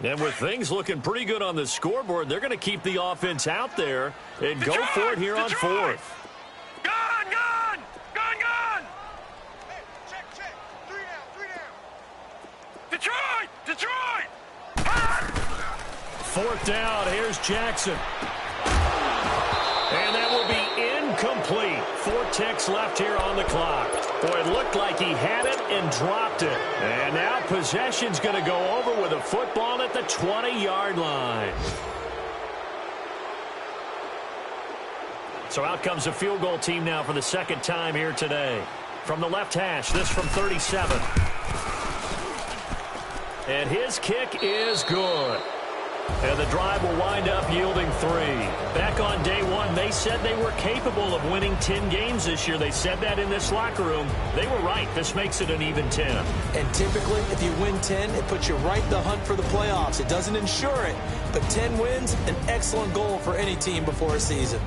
And with things looking pretty good on the scoreboard, they're going to keep the offense out there and go for it here on fourth. Gun, gun! Gun, gun! Hey, check, check. Three down. Detroit! Detroit! Fourth down, here's Jackson. And that will be incomplete. 4 ticks left here on the clock. Boy, it looked like he had it and dropped it. And now possession's going to go over with a football at the 20-yard line. So out comes a field goal team now for the second time here today. From the left hash, this from 37. And his kick is good. And the drive will wind up yielding 3. Back on day one, they said they were capable of winning 10 games this year. They said that in this locker room. They were right. This makes it an even 10. And typically, if you win 10, it puts you right in the hunt for the playoffs. It doesn't ensure it, but 10 wins, an excellent goal for any team before a season.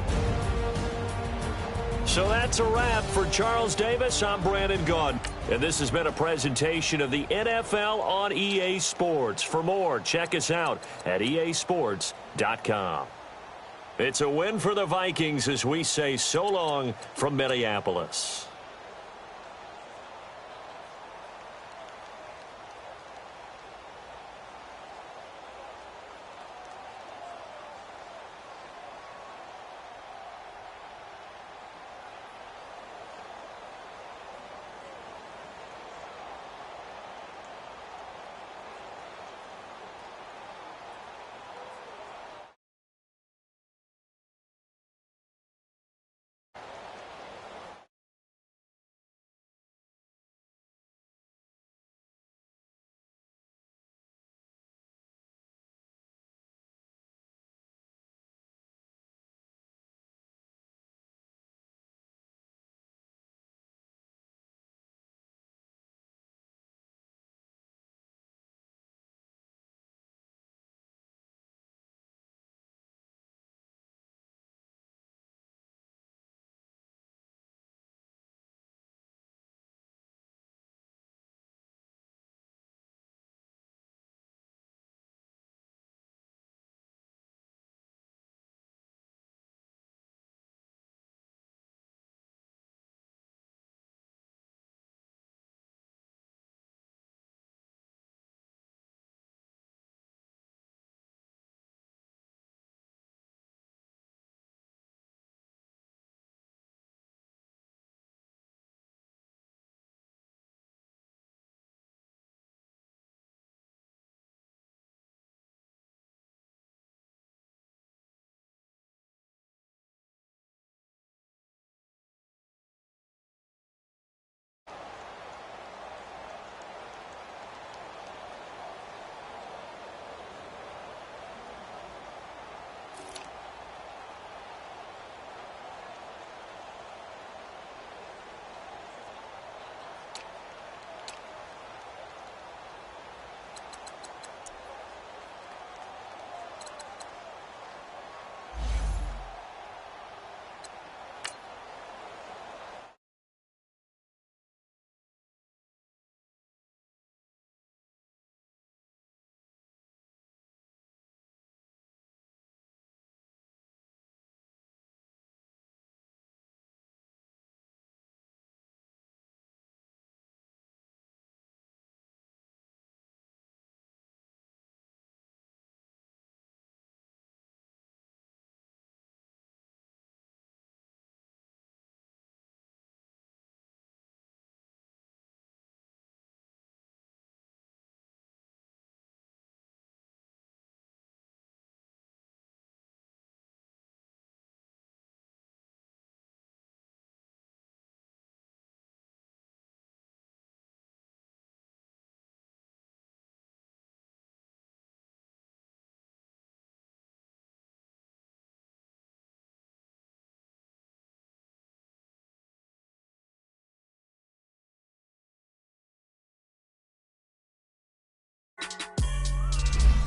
So that's a wrap for Charles Davis. I'm Brandon Gaudin. And this has been a presentation of the NFL on EA Sports. For more, check us out at easports.com. It's a win for the Vikings as we say so long from Minneapolis.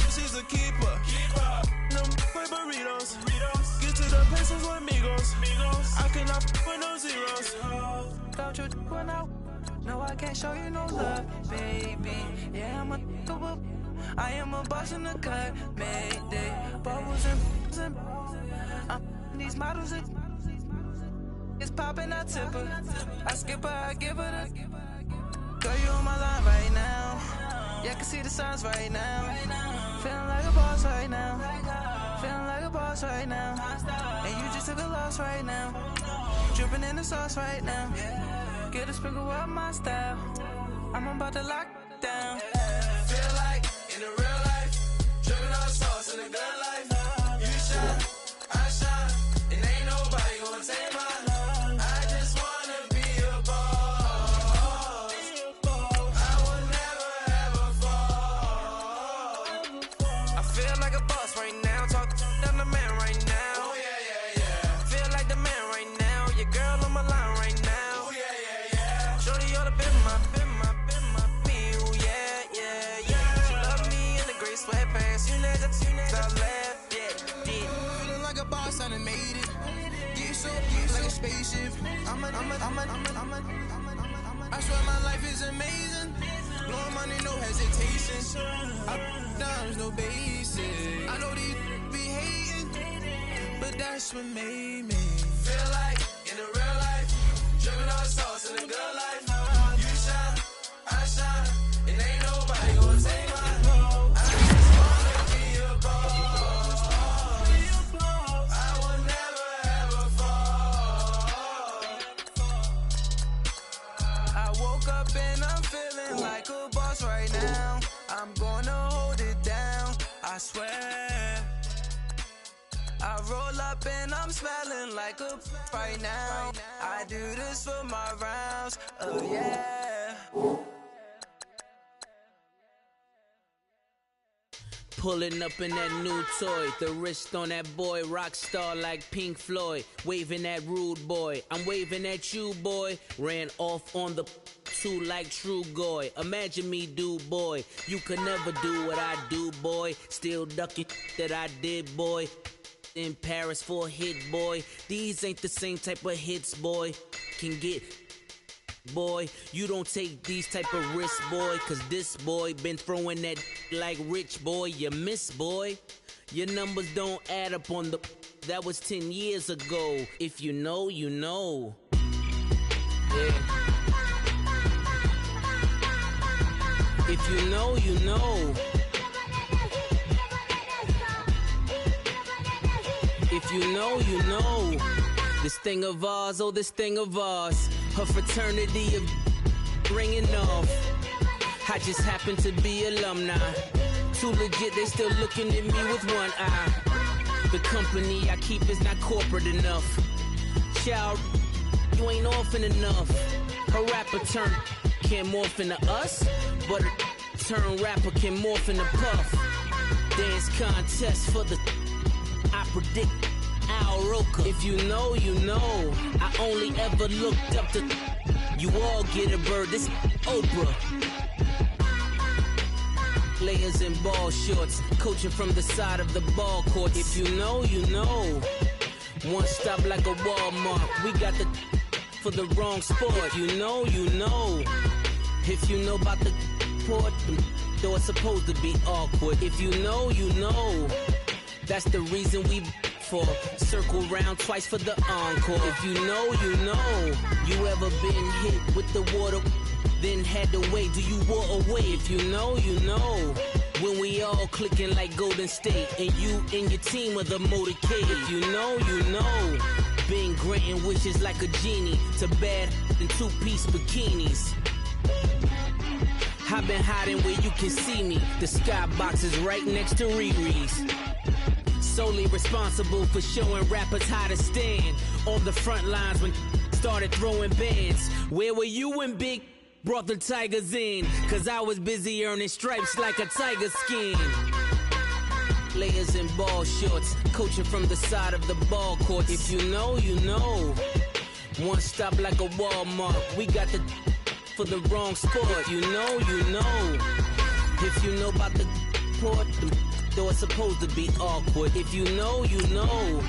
She's a keeper. No for burritos. Get to the pesos with amigos. I cannot with no zeros. Don't you run out? No, I can't show you no love, baby. Yeah, I'm a double. I am a boss in the cut, Mayday. Bubbles and these models are it's popping, I tip her. I skip her, I give her the. Girl, you on my line right now. Yeah, I can see the signs right now. Feeling like a boss right now. Feeling like a boss right now. And you just took a loss right now. Dripping in the sauce right now. Get a sprinkle up my style. I'm about to lock down. Feel like in the real life, dripping on sauce in the good life. You shine, I shine, and ain't nobody gonna take mine. I just wanna be a boss. I will never ever fall. I feel like a boss right now. Talk I'm the man right now. Oh yeah, yeah, yeah. Feel like the man right now. Your girl on my line right now. Oh yeah, yeah, yeah. Shorty oughta been my peel. Yeah, yeah, yeah. She love me in the gray sweatpants. You never stop left. Yeah, did. Feeling like a boss, I done made it. Get so like a spaceship. I swear my life is amazing. Blowing money, no hesitation. Dimes, no basic. I know these be hating, but that's what made me feel like in the real life, dripping on sauce in the good life. You shine, I shine, and ain't nobody gonna take mine. I just wanna be a boss. I will never ever fall. I woke up and I'm feeling like a boss right now. I'm gonna hold it down, I swear. I roll up and I'm smelling like a right now. I do this for my rounds, oh yeah. Pulling up in that new toy, the wrist on that boy, rock star like Pink Floyd, waving at rude boy, I'm waving at you boy, ran off on the two like True Goy, imagine me do boy, you could never do what I do boy, still ducking that I did boy, in Paris for a hit boy, these ain't the same type of hits boy, can get boy, you don't take these type of risks, boy, cause this boy been throwing that like rich boy, you miss, boy. Your numbers don't add up on the, that was 10 years ago. If you know, you know. Yeah. If you know, you know. If you know, you know. This thing of ours, oh, this thing of ours. Her fraternity of ringing off. I just happen to be alumni. Too legit, they still looking at me with one eye. The company I keep is not corporate enough. Child, you ain't orphan enough. A rapper turn can't morph into us, but a turn rapper can morph into Puff. Dance contest for the I predict Al Roker. If you know, you know. I only ever looked up to you all get a bird. This Oprah. Layers in ball shorts, coaching from the side of the ball court. If you know, you know. One stop like a Walmart. We got the for the wrong sport. If you know, you know. If you know about the port, though it's supposed to be awkward. If you know, you know. That's the reason we for circle round twice for the encore. If you know, you know. You ever been hit with the water, then had to wait? Do you walk away? If you know, you know. When we all clicking like Golden State, and you and your team are the motorcade. If you know, you know. Been granting wishes like a genie to bad in two-piece bikinis. I've been hiding where you can see me. The skybox is right next to Riri's. Solely responsible for showing rappers how to stand on the front lines when started throwing bands. Where were you when Big brought the Tigers in? Cause I was busy earning stripes like a tiger skin. Layers in ball shorts, coaching from the side of the ball court. If you know, you know. One stop like a Walmart. We got the for the wrong sport. You know, you know. If you know about the port, though it's supposed to be awkward. If you know, you know.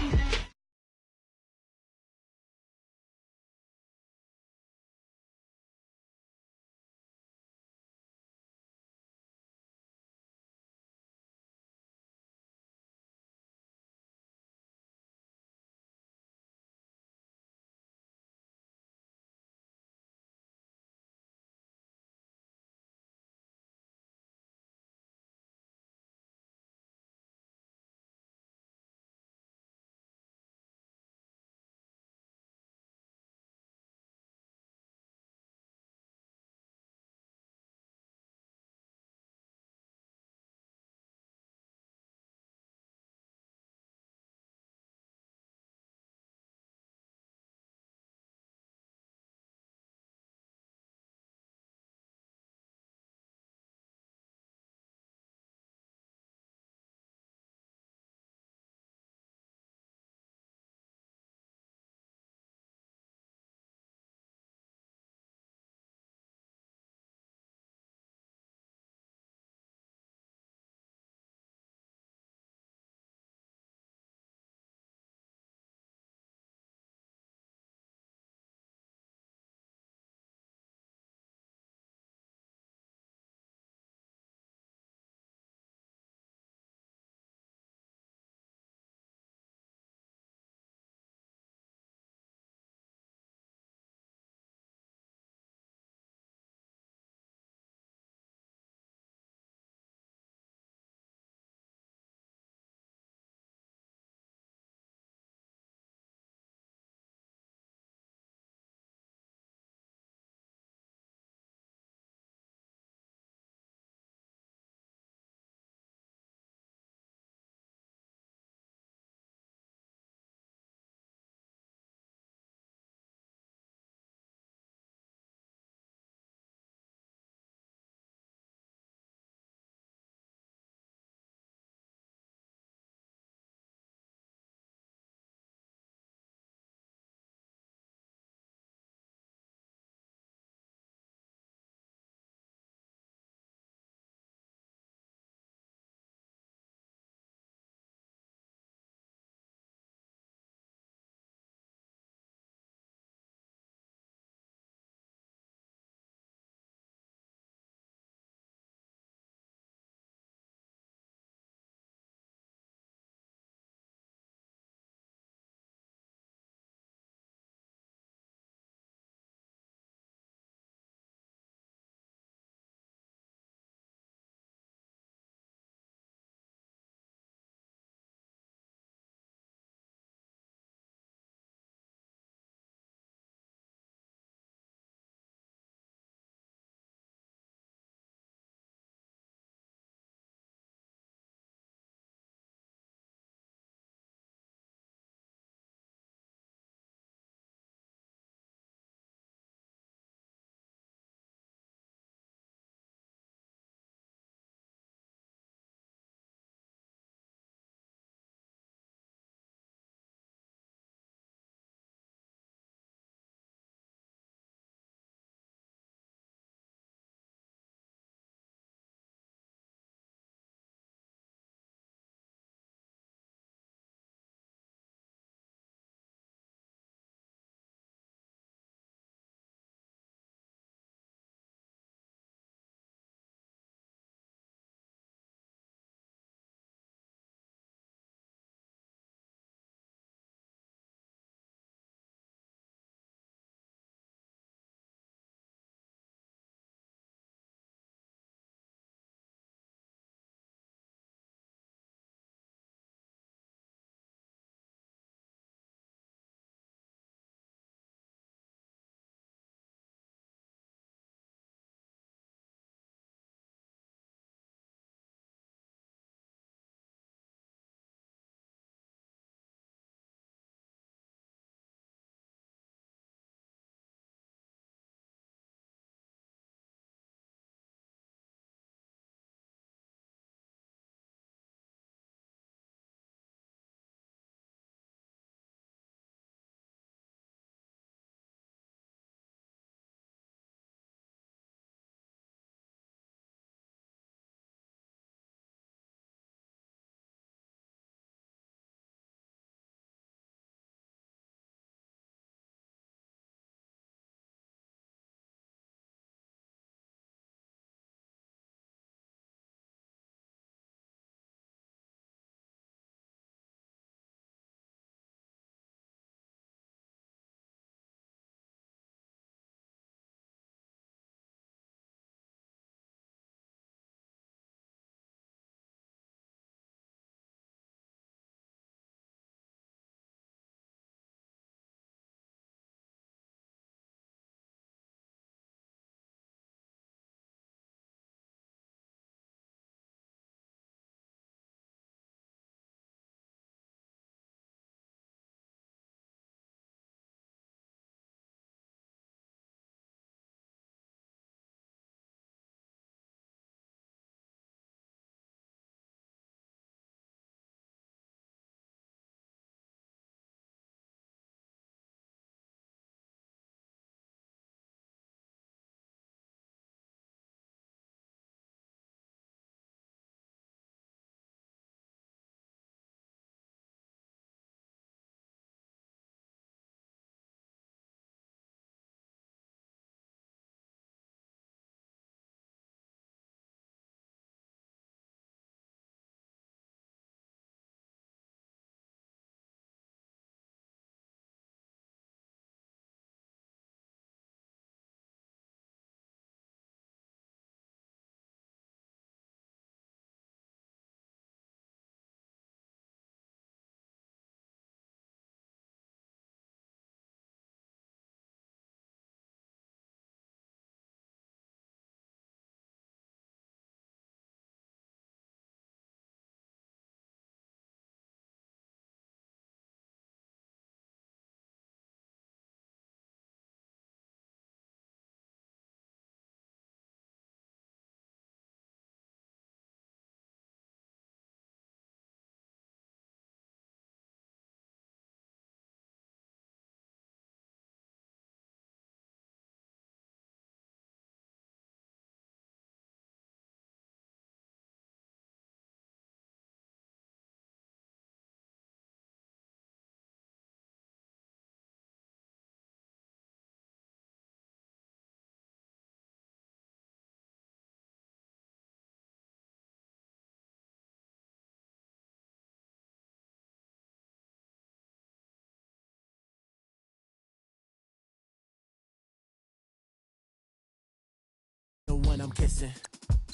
I'm kissing.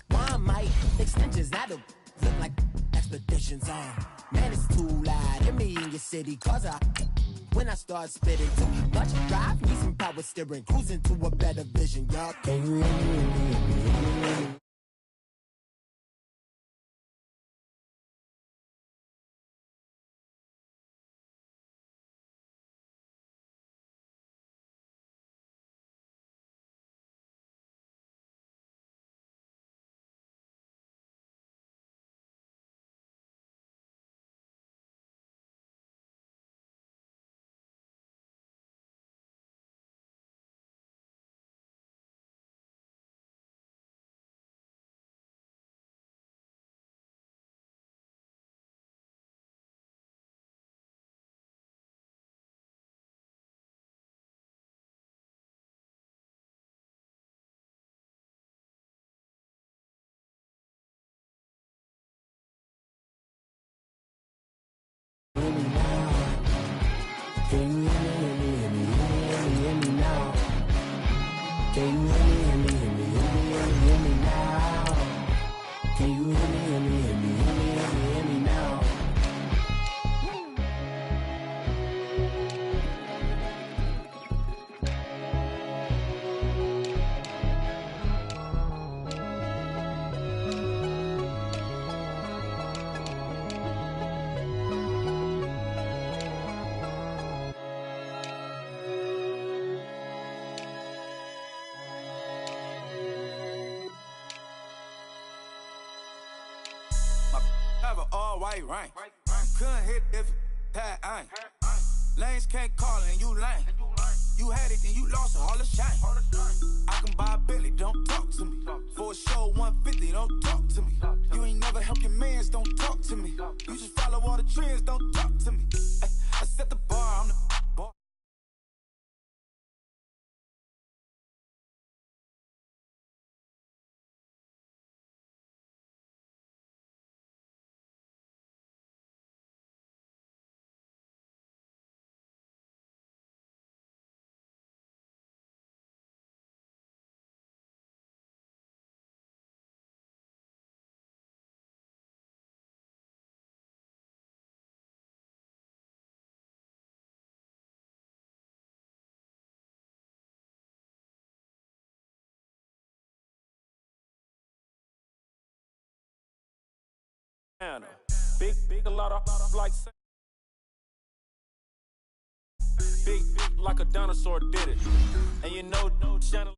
One mic extensions that'll look like expeditions on. Man, it's too loud. Hear me in your city, cause when I start spitting too much drive, need some power steering, cruising to a better vision, y'all. Can you hear me? Have an all-white ring. Couldn't hit if that ain't. Lanes can't call it and you lame. You had it, then you lost it, all the shame. I can buy a Billy, don't talk to me. For a show 150, don't talk to me. You ain't never help your mans, don't talk to me. You just follow all the trends, don't talk to me. I set the bar, I'm the bar. Big, a lot of like big like a dinosaur did it. And you know, channel.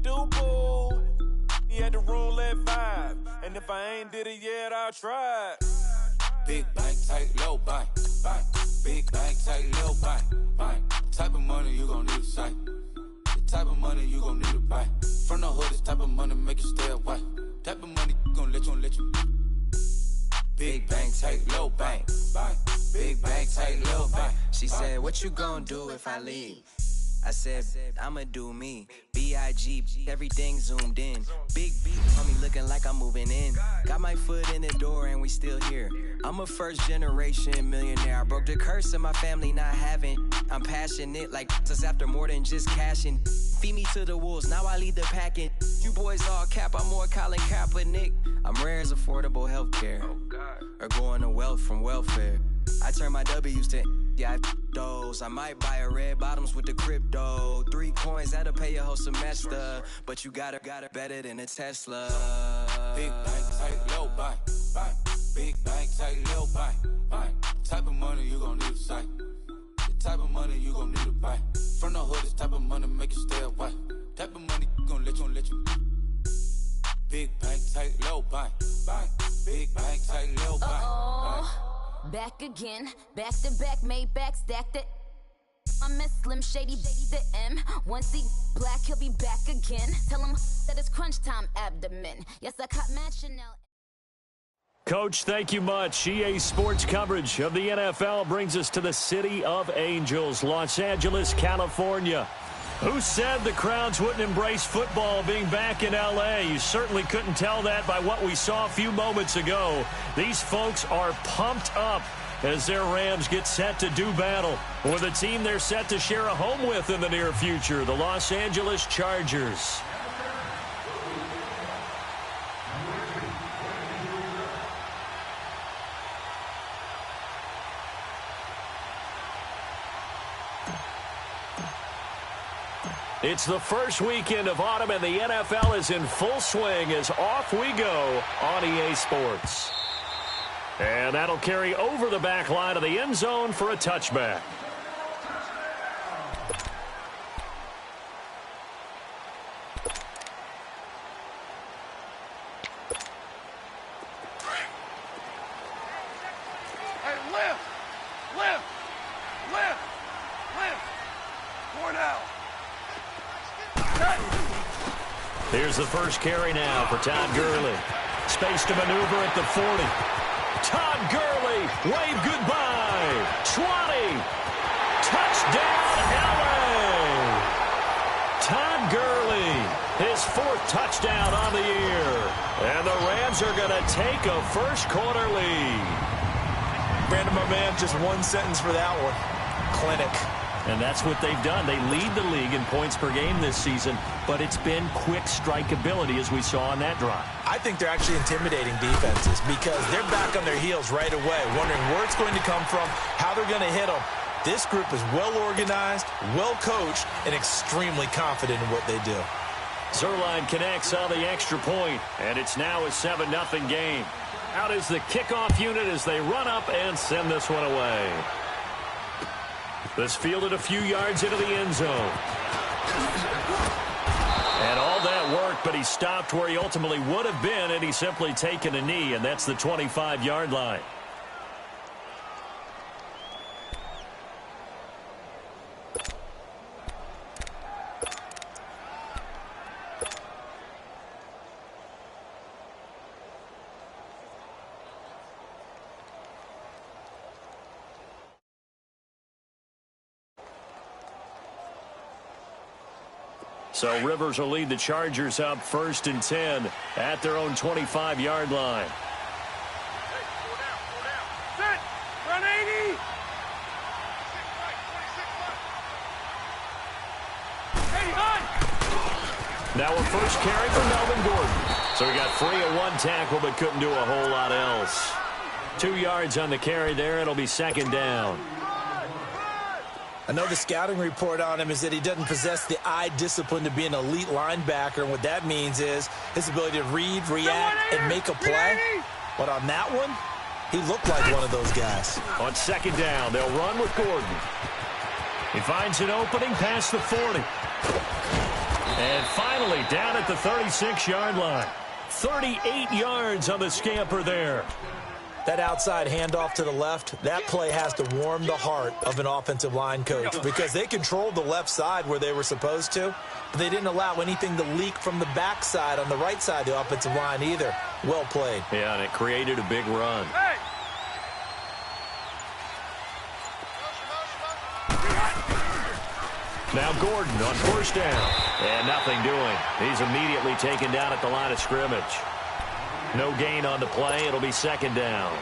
Boo. He had the rule at 5, and if I ain't did it yet, I'll try. Big bank, tight, low bank, bank. Big bank, tight, low bank, bank. Type of money you gon' need to sight. The type of money you gon' need to buy. From the hood, this type of money make you stay away. Type of money gon' let you. Big bank, tight, low bank, bank. Big bank, tight, low bank. She said, what you gon' do if I leave? I said, I'ma do me. B.I.G. Everything zoomed in. Big beat on me looking like I'm moving in. Got my foot in the door and we still here. I'm a first generation millionaire. I broke the curse of my family not having. I'm passionate like us after more than just cashing. Feed me to the wolves, now I lead the packing. You boys all cap, I'm more Colin Kaepernick. I'm rare as affordable healthcare. Or going to wealth from welfare. I turn my W's to those. I might buy a red bottoms with the crypto. 3 coins that'll pay your whole semester. But you got it better than a Tesla. Big bank, tight, low bank, bank. Big bank, tight, low bank, bank. Type of money you gon' need to sight. The type of money you gon' need to buy. From the hood, this type of money make you stay away. Type of money gon' let you. Big bank, tight, low bank, bank. Big bank, tight, low bank, bank. Back again, back to back, made back, stacked it. I miss Slim Shady, the M. Once he black, he'll be back again. Tell him that it's crunch time abdomen. Yes, I caught Mad Chanel. Coach, thank you much. EA Sports coverage of the NFL brings us to the City of Angels, Los Angeles, California. Who said the crowds wouldn't embrace football being back in L.A.? You certainly couldn't tell that by what we saw a few moments ago. These folks are pumped up as their Rams get set to do battle with a team they're set to share a home with in the near future, the Los Angeles Chargers. It's the first weekend of autumn, and the NFL is in full swing as off we go on EA Sports. And that'll carry over the back line of the end zone for a touchback. Hey, lift! Lift! Lift! Lift! More now! Here's the first carry now for Todd Gurley. Space to maneuver at the 40. Todd Gurley, wave goodbye. 20. Touchdown, LA. Todd Gurley, his 4th touchdown on the year. And the Rams are going to take a first-quarter lead. Brandon, my man, just one sentence for that one. Clinic. And that's what they've done. They lead the league in points per game this season, but it's been quick strike ability as we saw on that drive. I think they're actually intimidating defenses because they're back on their heels right away, wondering where it's going to come from, how they're going to hit them. This group is well organized, well coached, and extremely confident in what they do. Zerline connects on the extra point, and it's now a 7-0 game. Out is the kickoff unit as they run up and send this one away. This fielded a few yards into the end zone. And all that worked, but he stopped where he ultimately would have been, and he's simply taken a knee, and that's the 25-yard line. So Rivers will lead the Chargers up 1st and 10 at their own 25-yard line. Sit! Run 80! Now a first carry for Melvin Gordon. So he got free of one tackle but couldn't do a whole lot else. 2 yards on the carry there. It'll be 2nd down. I know the scouting report on him is that he doesn't possess the eye discipline to be an elite linebacker, and what that means is his ability to read, react, and make a play. But on that one, he looked like one of those guys. On 2nd down, they'll run with Gordon. He finds an opening past the 40. And finally, down at the 36-yard line. 38 yards on the scamper there. That outside handoff to the left, that play has to warm the heart of an offensive line coach because they controlled the left side where they were supposed to, but they didn't allow anything to leak from the backside on the right side of the offensive line either. Well played. Yeah, and it created a big run. Hey! Now Gordon on 1st down. And nothing doing. He's immediately taken down at the line of scrimmage. No gain on the play. It'll be 2nd down.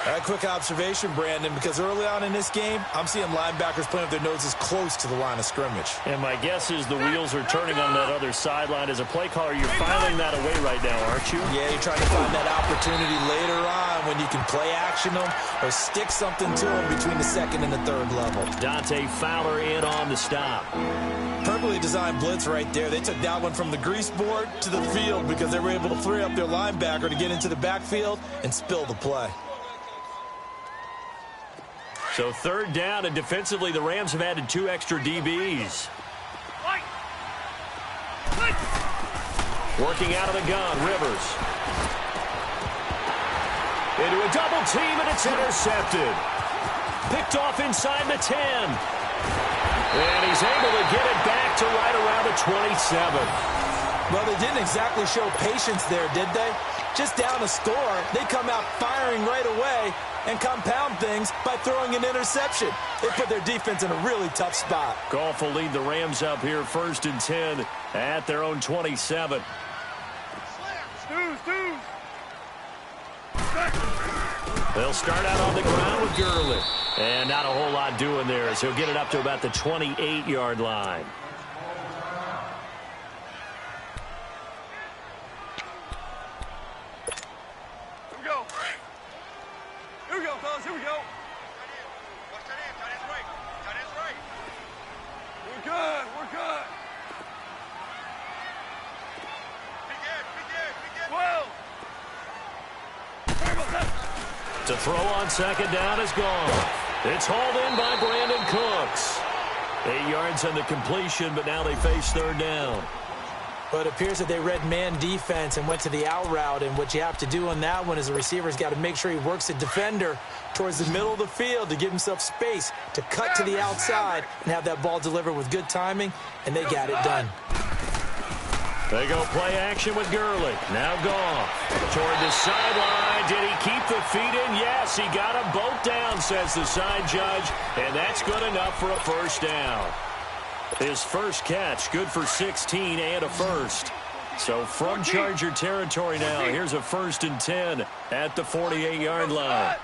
A quick observation, Brandon, because early on in this game, I'm seeing linebackers playing with their noses close to the line of scrimmage. And my guess is the wheels are turning on that other sideline. As a play caller, you're filing that away right now, aren't you? Yeah, you're trying to find that opportunity later on when you can play action them or stick something to them between the 2nd and the 3rd level. Dante Fowler in on the stop. Perfectly designed blitz right there. They took that one from the grease board to the field because they were able to free up their linebacker to get into the backfield and spill the play. So 3rd down, and defensively, the Rams have added 2 extra DBs. Working out of the gun, Rivers. Into a double team, and it's intercepted. Picked off inside the 10. And he's able to get it back to right around the 27. Well, they didn't exactly show patience there, did they? just down a score, they come out firing right away and compound things by throwing an interception. They put their defense in a really tough spot. Goff will lead the Rams up here 1st and 10 at their own 27. They'll start out on the ground with Gurley. And not a whole lot doing there, as he'll get it up to about the 28-yard line. Here we go. Here we go, fellas. Here we go. We're good. We're good. Well. To throw on 2nd down is gone. It's hauled in by Brandon Cooks. 8 yards on the completion, but now they face 3rd down. But it appears that they read man defense and went to the out route, and what you have to do on that one is the receiver's got to make sure he works the defender towards the middle of the field to give himself space to cut to the outside and have that ball delivered with good timing, and they got it done. They go play action with Gurley. Now Goff toward the sideline. Did he keep the feet in? Yes, he got them both down, says the side judge, and that's good enough for a 1st down. His first catch, good for 16 and a first. So from Charger territory now, here's a 1st and 10 at the 48-yard line.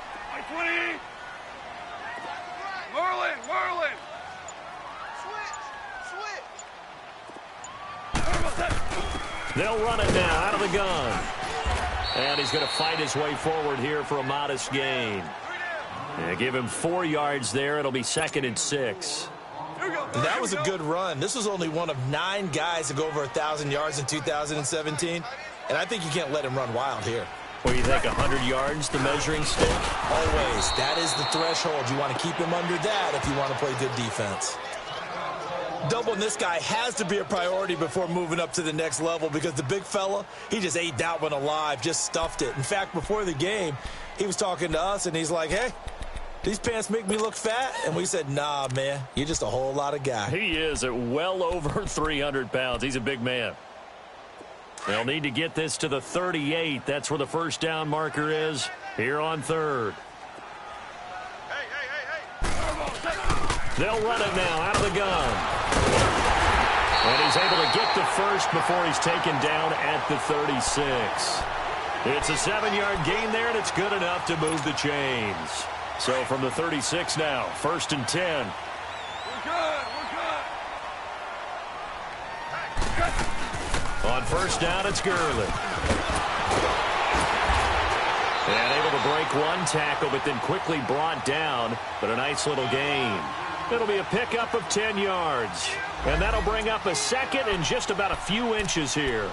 Merlin. They'll run it now out of the gun. And he's going to fight his way forward here for a modest gain. And give him 4 yards there. It'll be 2nd and 6. That was a good run. This was only one of 9 guys to go over 1,000 yards in 2017. And I think you can't let him run wild here. What do you think, 100 yards, the measuring stick? Always. That is the threshold. You want to keep him under that if you want to play good defense. Doubling this guy has to be a priority before moving up to the next level, because the big fella, he just ate that one alive, just stuffed it. In fact, before the game, he was talking to us, and he's like, hey, these pants make me look fat? And we said, nah, man, you're just a whole lot of guy. He is at well over 300 pounds. He's a big man. They'll need to get this to the 38. That's where the 1st down marker is here on 3rd. They'll run it now out of the gun. And he's able to get the first before he's taken down at the 36. It's a 7-yard gain there, and it's good enough to move the chains. So from the 36 now, 1st and 10. We're good. On 1st down, it's Gurley. And able to break one tackle, but then quickly brought down. But a nice little gain. It'll be a pickup of 10 yards. And that'll bring up a 2nd and just about a few inches here.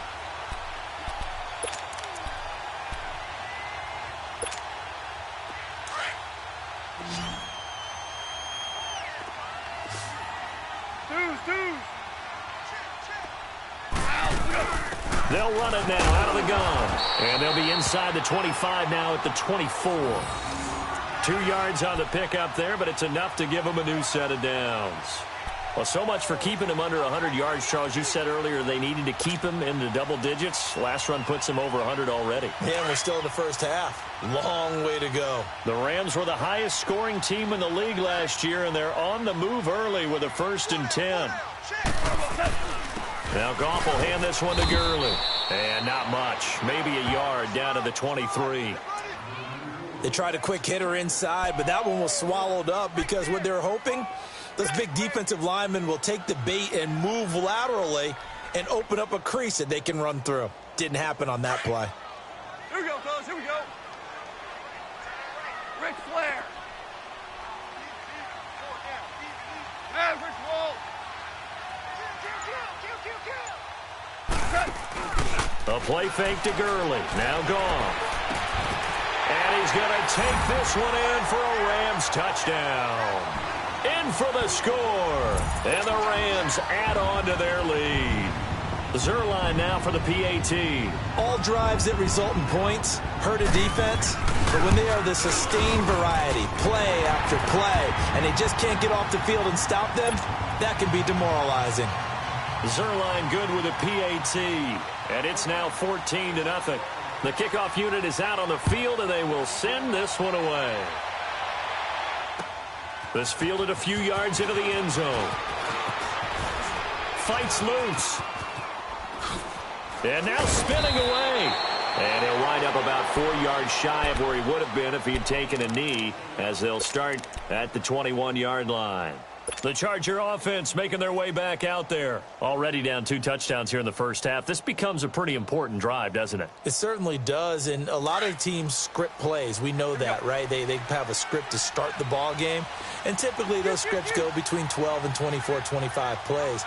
They'll run it now out of the gun. And they'll be inside the 25 now at the 24. 2 yards on the pickup there, but it's enough to give them a new set of downs. Well, so much for keeping him under 100 yards, Charles. You said earlier they needed to keep him in the double digits. Last run puts him over 100 already. Yeah, we're still in the first half. Long way to go. The Rams were the highest scoring team in the league last year, and they're on the move early with a 1st and 10. Now Goff will hand this one to Gurley. And not much. Maybe a yard down to the 23. They tried a quick hitter inside, but that one was swallowed up because what they're hoping, those big defensive linemen will take the bait and move laterally and open up a crease that they can run through. Didn't happen on that play. Here we go, fellas. Here we go. Ric Flair. Average wall. A play fake to Gurley. Now Goff. And he's going to take this one in for a Rams touchdown. In for the score. And the Rams add on to their lead. Zerline now for the PAT. All drives that result in points hurt a defense, but when they are the sustained variety, play after play, and they just can't get off the field and stop them, that can be demoralizing. Zerline good with a PAT, and it's now 14-0. The kickoff unit is out on the field, and they will send this one away. This fielded a few yards into the end zone. Fights loose. And now spinning away. And he'll wind up about 4 yards shy of where he would have been if he had taken a knee, as they'll start at the 21-yard line. The Charger offense making their way back out there. Already down 2 touchdowns here in the first half. This becomes a pretty important drive, doesn't it? It certainly does, and a lot of teams script plays. We know that, right? They have a script to start the ball game, and typically those scripts go between 12 and 24, 25 plays.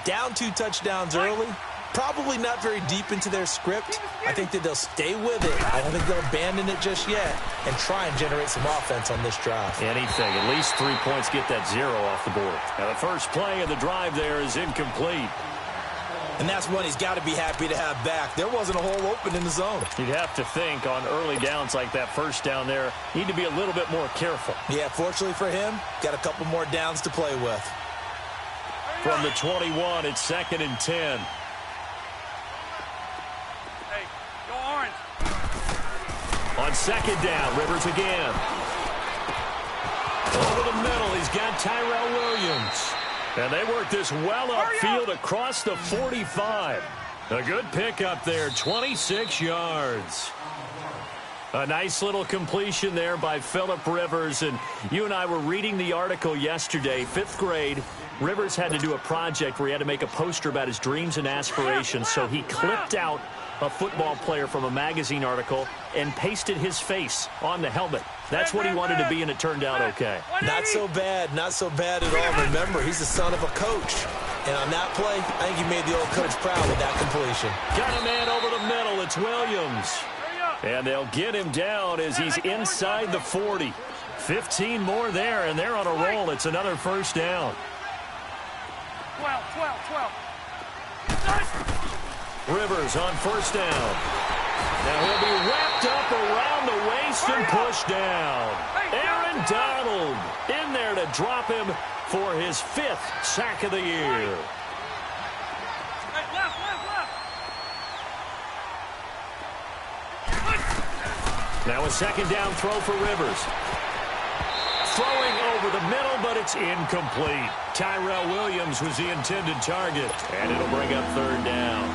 Down 2 touchdowns early, probably not very deep into their script. I think that they'll stay with it. I don't think they'll abandon it just yet and try and generate some offense on this drive. Anything. At least 3 points, get that 0 off the board. Now the first play of the drive there is incomplete. And that's one he's got to be happy to have back. There wasn't a hole open in the zone. You'd have to think on early downs like that first down there, need to be a little bit more careful. Yeah, fortunately for him, got a couple more downs to play with. From the 21, it's 2nd and 10. On 2nd down, Rivers again. Over the middle, he's got Tyrell Williams. And they work this well upfield across the 45. A good pickup there, 26 yards. A nice little completion there by Phillip Rivers. And you and I were reading the article yesterday, 5th grade. Rivers had to do a project where he had to make a poster about his dreams and aspirations. So he clipped out a football player from a magazine article and pasted his face on the helmet. That's what he wanted to be, and it turned out okay. Not so bad at all. Remember, he's the son of a coach. And on that play, I think he made the old coach proud with that completion. Got a man over the middle. It's Williams. And they'll get him down as he's inside the 40. 15 more there, and they're on a roll. It's another first down. 12. Rivers on first down. Now he'll be wrapped up around the waist and pushed down. Aaron Donald in there to drop him for his 5th sack of the year. Now a 2nd down throw for Rivers. Throwing over the middle, but it's incomplete. Tyrell Williams was the intended target, and it'll bring up 3rd down.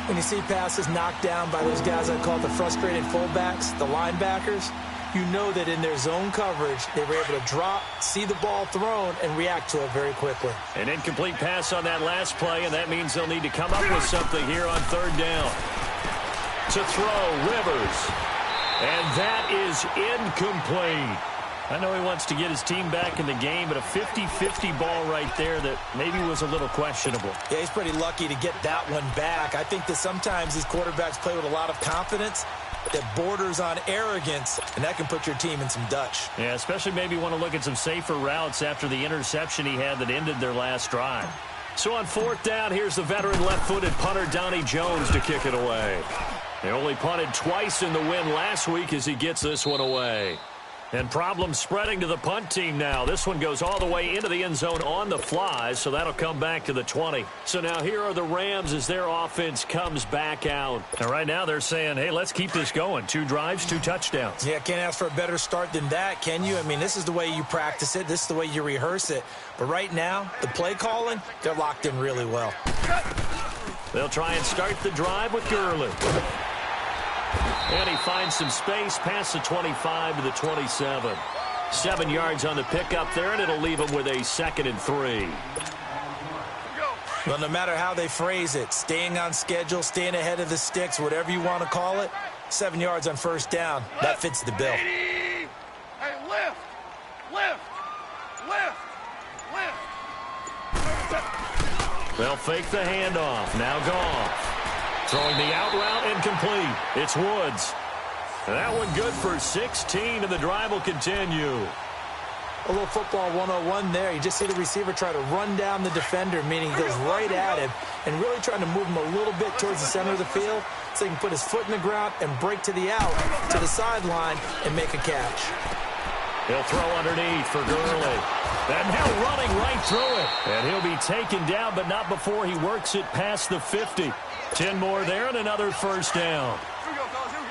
When you see passes knocked down by those guys I call the frustrated fullbacks, the linebackers, you know that in their zone coverage, they were able to drop, see the ball thrown, and react to it very quickly. An incomplete pass on that last play, and that means they'll need to come up with something here on 3rd down. To throw, Rivers. And that is incomplete. I know he wants to get his team back in the game, but a 50-50 ball right there that maybe was a little questionable. Yeah, he's pretty lucky to get that one back. I think that sometimes these quarterbacks play with a lot of confidence that borders on arrogance, and that can put your team in some Dutch. Yeah, especially maybe want to look at some safer routes after the interception he had that ended their last drive. So on 4th down, here's the veteran left-footed punter Donnie Jones to kick it away. They only punted twice in the win last week as he gets this one away. And problems spreading to the punt team now. This one goes all the way into the end zone on the fly, so that'll come back to the 20. So now here are the Rams as their offense comes back out. And right now they're saying, hey, let's keep this going. 2 drives, 2 touchdowns. Yeah, can't ask for a better start than that, can you? I mean, this is the way you practice it. This is the way you rehearse it. But right now, the play calling, they're locked in really well. They'll try and start the drive with Gurley. And he finds some space past the 25 to the 27. 7 yards on the pickup there, and it'll leave him with a 2nd and 3. Well, no matter how they phrase it, staying on schedule, staying ahead of the sticks, whatever you want to call it, 7 yards on first down, that fits the bill. Hey, lift. They'll fake the handoff. Now Goff. Throwing the out route incomplete. It's Woods. That one good for 16, and the drive will continue. A little football 101 there. You just see the receiver try to run down the defender, meaning he goes right at him and really trying to move him a little bit towards the center of the field so he can put his foot in the ground and break to the out, to the sideline, and make a catch. He'll throw underneath for Gurley. And now running right through it. And he'll be taken down, but not before he works it past the 50. 10 more there and another first down.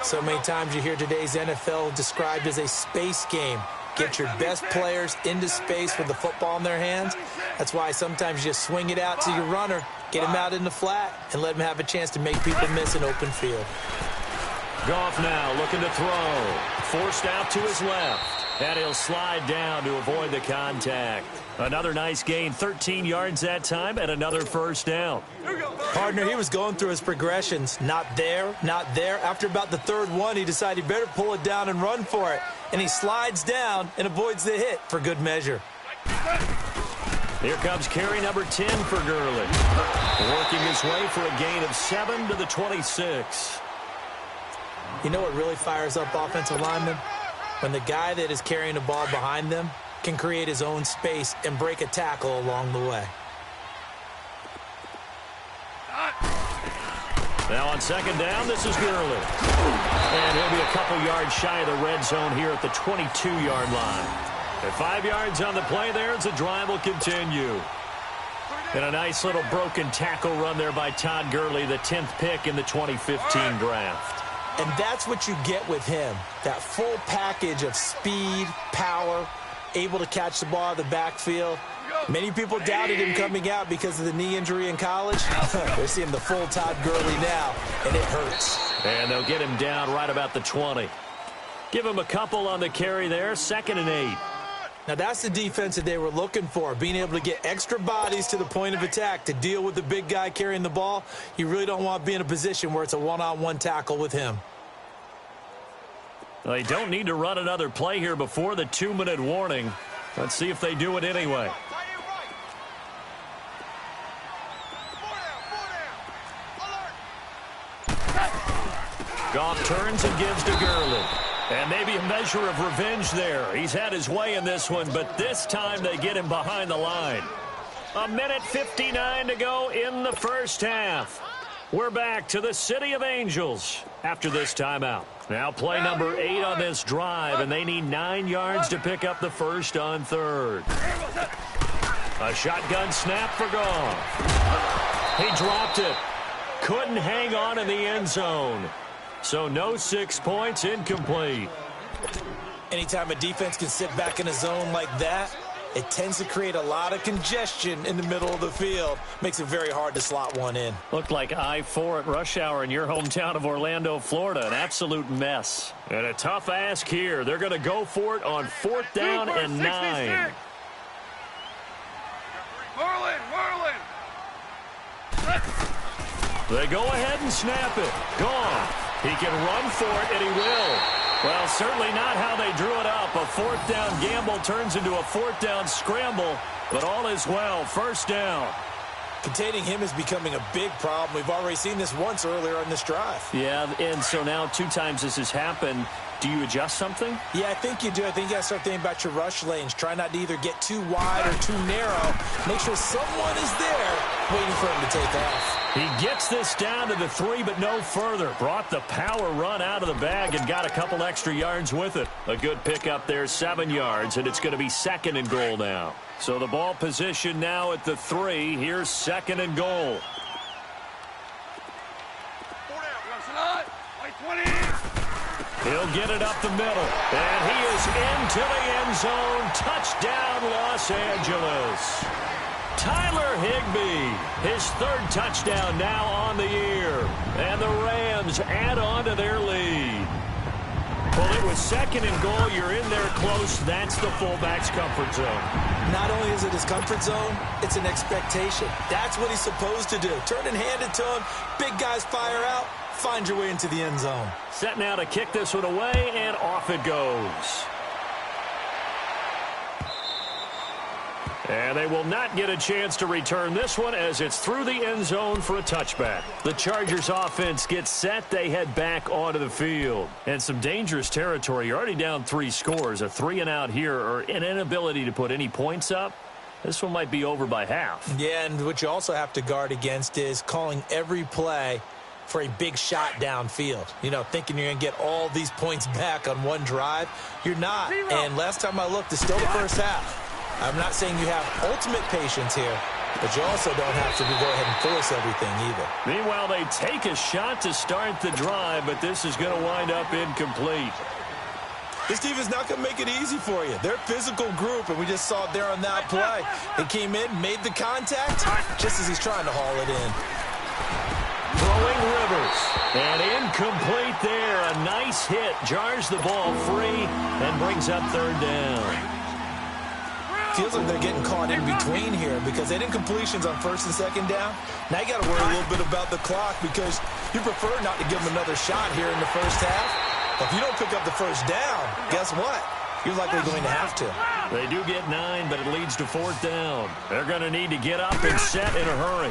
So many times you hear today's NFL described as a space game. Get your best players into space with the football in their hands. That's why sometimes you just swing it out to your runner, get him out in the flat, and let him have a chance to make people miss an open field. Goff now looking to throw. Forced out to his left. And he'll slide down to avoid the contact. Another nice gain, 13 yards that time, and another first down. Partner, he was going through his progressions. Not there, not there. After about the third one, he decided he better pull it down and run for it. And he slides down and avoids the hit for good measure. Here comes carry number 10 for Gurley. Working his way for a gain of 7 to the 26. You know what really fires up offensive linemen? When the guy that is carrying the ball behind them can create his own space and break a tackle along the way. Now on second down, this is Gurley. And he'll be a couple yards shy of the red zone here at the 22-yard line. At 5 yards on the play there, as the drive will continue. And a nice little broken tackle run there by Todd Gurley, the 10th pick in the 2015 draft. And that's what you get with him, that full package of speed, power, able to catch the ball out of the backfield. Many people doubted him coming out because of the knee injury in college. They're seeing the full Todd Gurley now, and it hurts. And they'll get him down right about the 20. Give him a couple on the carry there, 2nd and 8. Now that's the defense that they were looking for, being able to get extra bodies to the point of attack to deal with the big guy carrying the ball. You really don't want to be in a position where it's a one-on-one tackle with him. They don't need to run another play here before the 2-minute warning. Let's see if they do it anyway. Goff turns and gives to Gurley. And maybe a measure of revenge there. He's had his way in this one, but this time they get him behind the line. 1:59 to go in the first half. We're back to the City of Angels after this timeout. Now play number 8 on this drive, and they need 9 yards to pick up the first on third. A shotgun snap for Goff. He dropped it. Couldn't hang on in the end zone. So no 6 points, incomplete. Anytime a defense can sit back in a zone like that, it tends to create a lot of congestion in the middle of the field. Makes it very hard to slot one in. Looked like I-4 at rush hour in your hometown of Orlando, Florida. An absolute mess. And a tough ask here. They're going to go for it on 4th down and 9. Whirling. They go ahead and snap it. Gone. He can run for it, and he will. Well, certainly not how they drew it up. A 4th down gamble turns into a 4th down scramble, but all is well. First down. Containing him is becoming a big problem. We've already seen this once earlier on this drive. Yeah, and so now 2 times this has happened. Do you adjust something? Yeah, I think you do. I think you got to start thinking about your rush lanes. Try not to either get too wide or too narrow. Make sure someone is there waiting for him to take off. He gets this down to the 3, but no further. Brought the power run out of the bag and got a couple extra yards with it. A good pickup there, 7 yards, and it's going to be 2nd and goal now. So the ball position now at the 3. Here's 2nd and goal. He'll get it up the middle, and he is into the end zone. Touchdown, Los Angeles. Tyler Higbee, his 3rd touchdown now on the year. And the Rams add on to their lead. Well, it was 2nd and goal. You're in there close. That's the fullback's comfort zone. Not only is it his comfort zone, it's an expectation. That's what he's supposed to do. Turn and hand it to him. Big guys fire out. Find your way into the end zone. Set now to kick this one away, and off it goes. And they will not get a chance to return this one as it's through the end zone for a touchback. The Chargers offense gets set. They head back onto the field. And some dangerous territory. You're already down 3 scores. A 3 and out here, or an inability to put any points up. This one might be over by half. Yeah, and what you also have to guard against is calling every play for a big shot downfield. You know, thinking you're going to get all these points back on one drive. You're not. And last time I looked, it's still the first half. I'm not saying you have ultimate patience here, but you also don't have to go ahead and force everything either. Meanwhile, they take a shot to start the drive, but this is going to wind up incomplete. This team is not going to make it easy for you. They're a physical group, and we just saw it there on that play. They came in, made the contact, just as he's trying to haul it in. Throwing Rivers, and incomplete there. A nice hit, jars the ball free, and brings up third down. Feels like they're getting caught in between here because they didn't completions on first and second down. Now you got to worry a little bit about the clock because you prefer not to give them another shot here in the first half. If you don't pick up the first down, guess what? You're likely going to have to. They do get 9, but it leads to fourth down. They're going to need to get up and set in a hurry.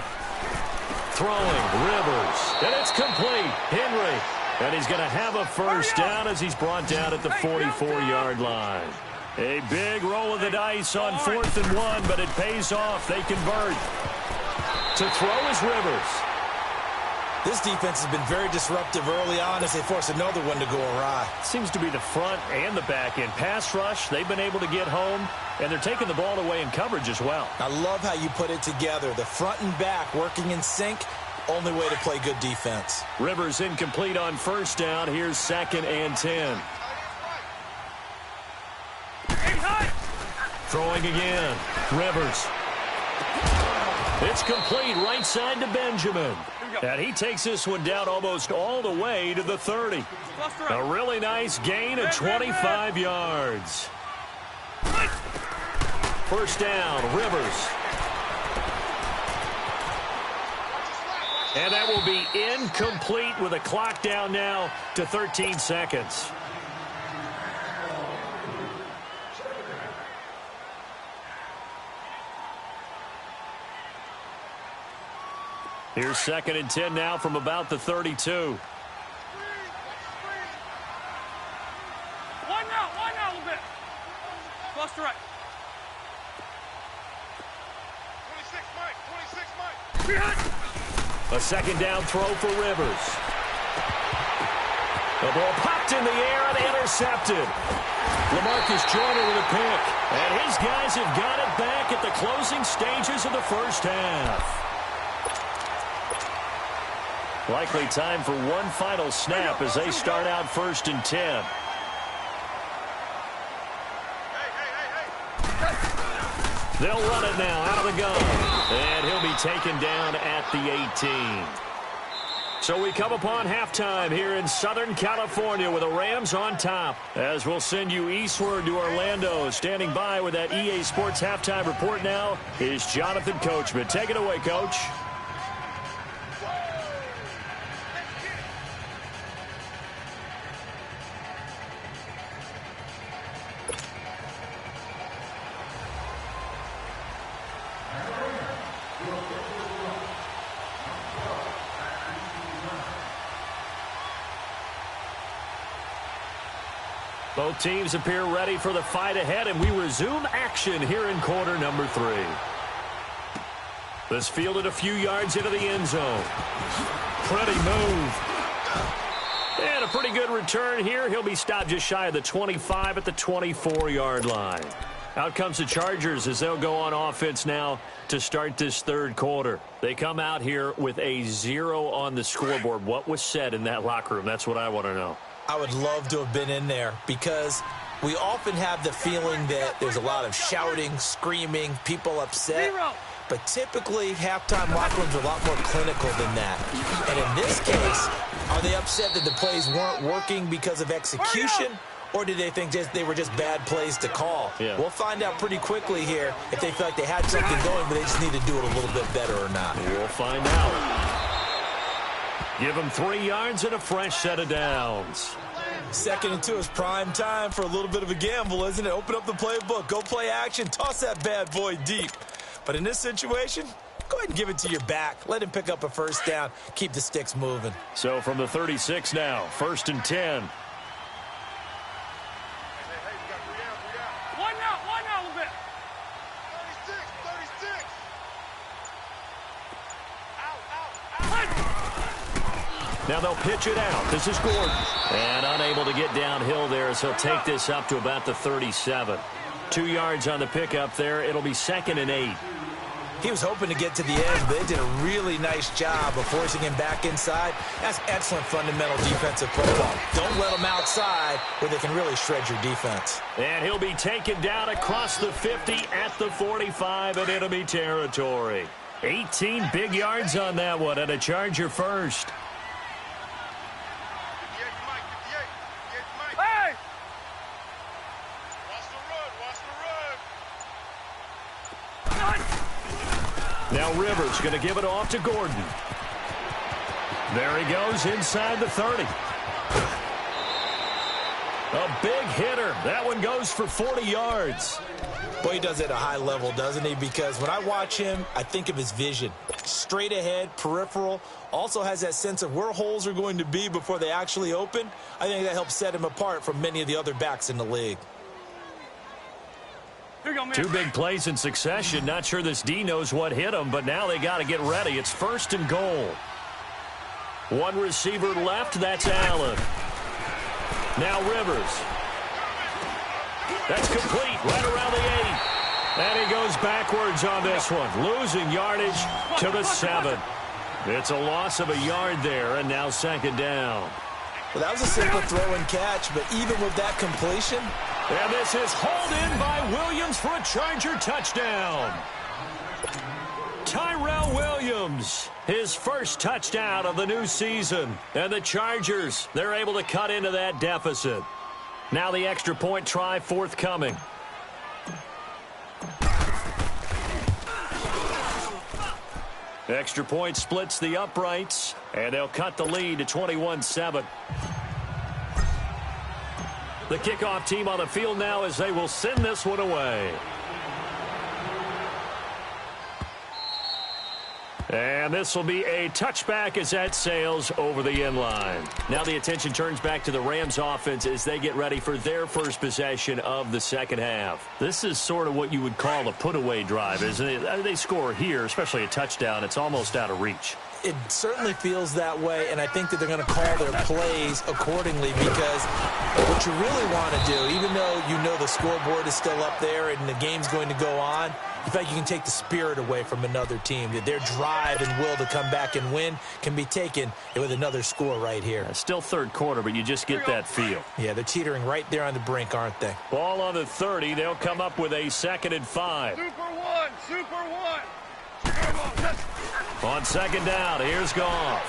Throwing, Rivers, and it's complete. Henry, and he's going to have a first down as he's brought down at the 44-yard line. A big roll of the dice on 4th and 1, but it pays off. They convert. To throw is Rivers. This defense has been very disruptive early on as they force another one to go awry. Seems to be the front and the back end. Pass rush, they've been able to get home, and they're taking the ball away in coverage as well. I love how you put it together. The front and back working in sync, only way to play good defense. Rivers incomplete on first down. Here's 2nd and 10. Throwing again. Rivers. It's complete right side to Benjamin. And he takes this one down almost all the way to the 30. A really nice gain of 25 yards. First down, Rivers. And that will be incomplete with a clock down now to 13 seconds. Here's 2nd and 10 now from about the 32. One out a little bit. Close to right. 26, Mike. A second down throw for Rivers. The ball popped in the air and intercepted. LaMarcus Joyner with a pick. And his guys have got it back at the closing stages of the first half. Likely time for one final snap as they start out 1st and 10. They'll run it now out of the gun. And he'll be taken down at the 18. So we come upon halftime here in Southern California with the Rams on top. As we'll send you eastward to Orlando. Standing by with that EA Sports halftime report now is Jonathan Coachman. Take it away, Coach. Both teams appear ready for the fight ahead, and we resume action here in quarter number 3. This fielded a few yards into the end zone. Pretty move. And a pretty good return here. He'll be stopped just shy of the 25 at the 24-yard line. Out comes the Chargers as they'll go on offense now to start this third quarter. They come out here with a 0 on the scoreboard. What was said in that locker room? That's what I want to know. I would love to have been in there because we often have the feeling that there's a lot of shouting, screaming, people upset. But typically, halftime locker rooms are a lot more clinical than that. And in this case, are they upset that the plays weren't working because of execution? Or do they think they were just bad plays to call? Yeah. We'll find out pretty quickly here if they feel like they had something going, but they just need to do it a little bit better or not. We'll find out. Give them 3 yards and a fresh set of downs. 2nd and 2 is prime time for a little bit of a gamble, isn't it? Open up the playbook, go play action, toss that bad boy deep. But in this situation, go ahead and give it to your back. Let him pick up a first down. Keep the sticks moving. So from the 36 now, 1st and 10. One out a little bit. 36. Now they'll pitch it out. This is Gordon. And unable to get downhill there, so he'll take this up to about the 37. 2 yards on the pickup there. It'll be 2nd and 8. He was hoping to get to the edge, but they did a really nice job of forcing him back inside. That's excellent fundamental defensive football. Don't let them outside where they can really shred your defense. And he'll be taken down across the 50 at the 45 in enemy territory. 18 big yards on that one, and a Charger first. Hey! Now Rivers going to give it off to Gordon. There he goes inside the 30. A big hitter. That one goes for 40 yards. Boy, he does it at a high level, doesn't he? Because when I watch him, I think of his vision. Straight ahead, peripheral. Also has that sense of where holes are going to be before they actually open. I think that helps set him apart from many of the other backs in the league. Here you go, man. 2 big plays in succession. Not sure this D knows what hit him, but now they got to get ready. It's 1st and goal. 1 receiver left. That's Allen. Now Rivers. That's complete right around the 8. And he goes backwards on this one. Losing yardage to the 7. It's a loss of a yard there, and now 2nd down. Well, that was a simple throw and catch, but even with that completion. And this is hauled in by Williams for a Charger touchdown. Tyrell Williams, his first touchdown of the new season. And the Chargers, they're able to cut into that deficit. Now the extra point try forthcoming. Extra point splits the uprights, and they'll cut the lead to 21-7. The kickoff team on the field now as they will send this one away. And this will be a touchback as that sails over the end line. Now the attention turns back to the Rams offense as they get ready for their first possession of the second half. This is sort of what you would call a put-away drive, isn't it? They score here, especially a touchdown. It's almost out of reach. It certainly feels that way, and I think that they're going to call their plays accordingly because what you really want to do, even though you know the scoreboard is still up there and the game's going to go on, in fact, you can take the spirit away from another team. That their drive and will to come back and win can be taken with another score right here. Still 3rd quarter, but you just get that feel. Yeah, they're teetering right there on the brink, aren't they? Ball on the 30. They'll come up with a 2nd and 5. Super 1, Super 1. On 2nd down, here's Goff.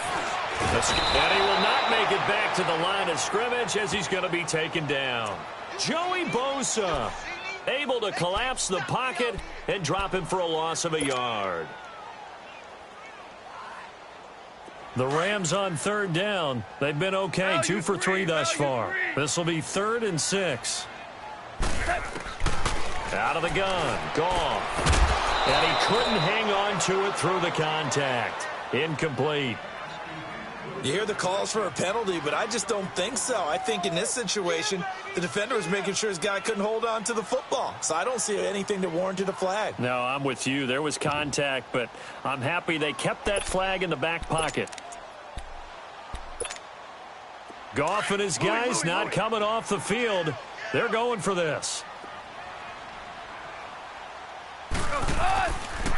And he will not make it back to the line of scrimmage as he's going to be taken down. Joey Bosa able to collapse the pocket and drop him for a loss of a yard. The Rams on 3rd down. They've been okay, 2 for 3 thus far. This will be 3rd and 6. Out of the gun, Goff. And he couldn't hang on to it through the contact. Incomplete. You hear the calls for a penalty, but I just don't think so. I think in this situation, the defender was making sure his guy couldn't hold on to the football. So I don't see anything that warranted a flag. No, I'm with you. There was contact, but I'm happy they kept that flag in the back pocket. Goff and his guys not coming off the field. They're going for this.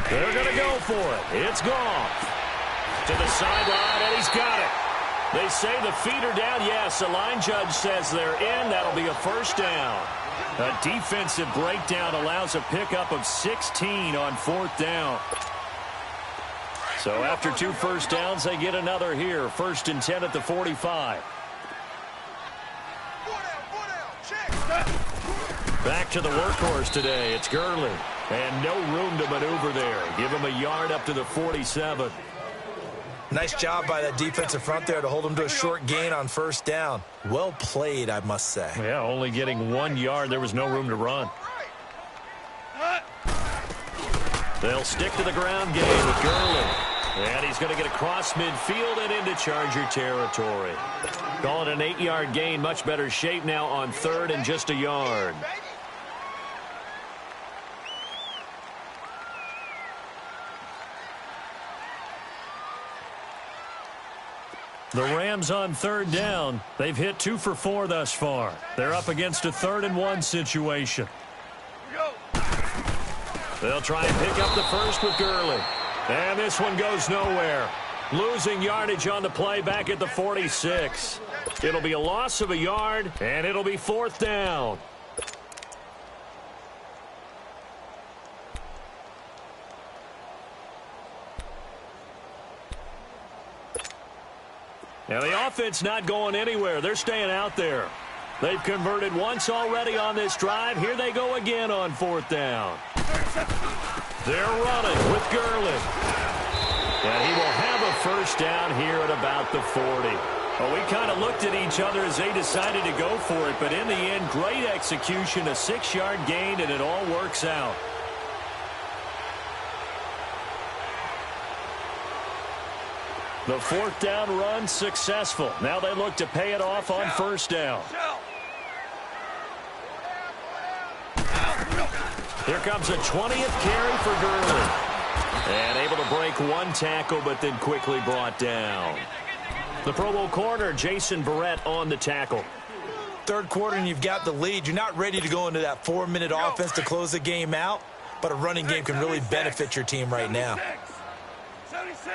They're going to go for it. It's Goff. To the sideline, and he's got it. They say the feet are down. Yes, the line judge says they're in. That'll be a 1st down. A defensive breakdown allows a pickup of 16 on 4th down. So after 2 first downs, they get another here. 1st and 10 at the 45. Back to the workhorse today. It's Gurley. And no room to maneuver there. Give him a yard up to the 47. Nice job by that defensive front there to hold him to a short gain on 1st down. Well played, I must say. Yeah, only getting 1 yard. There was no room to run. They'll stick to the ground game with Gurley. And he's going to get across midfield and into Charger territory. Call it an 8-yard gain. Much better shape now on 3rd and just a yard. The Rams on 3rd down. They've hit 2 for 4 thus far. They're up against a 3rd and 1 situation. They'll try and pick up the first with Gurley. And this one goes nowhere. Losing yardage on the play back at the 46. It'll be a loss of a yard, and it'll be 4th down. Now the offense not going anywhere. They're staying out there. They've converted once already on this drive. Here they go again on 4th down. They're running with Gurley. And he will have a first down here at about the 40. Well, we kind of looked at each other as they decided to go for it. But in the end, great execution, a 6-yard gain, and it all works out. The 4th down run successful. Now they look to pay it off on 1st down. Here comes a 20th carry for Gurley. And able to break one tackle, but then quickly brought down. The Pro Bowl corner, Jason Verrett, on the tackle. 3rd quarter and you've got the lead. You're not ready to go into that 4-minute offense to close the game out, but a running game can really benefit your team right now. 76.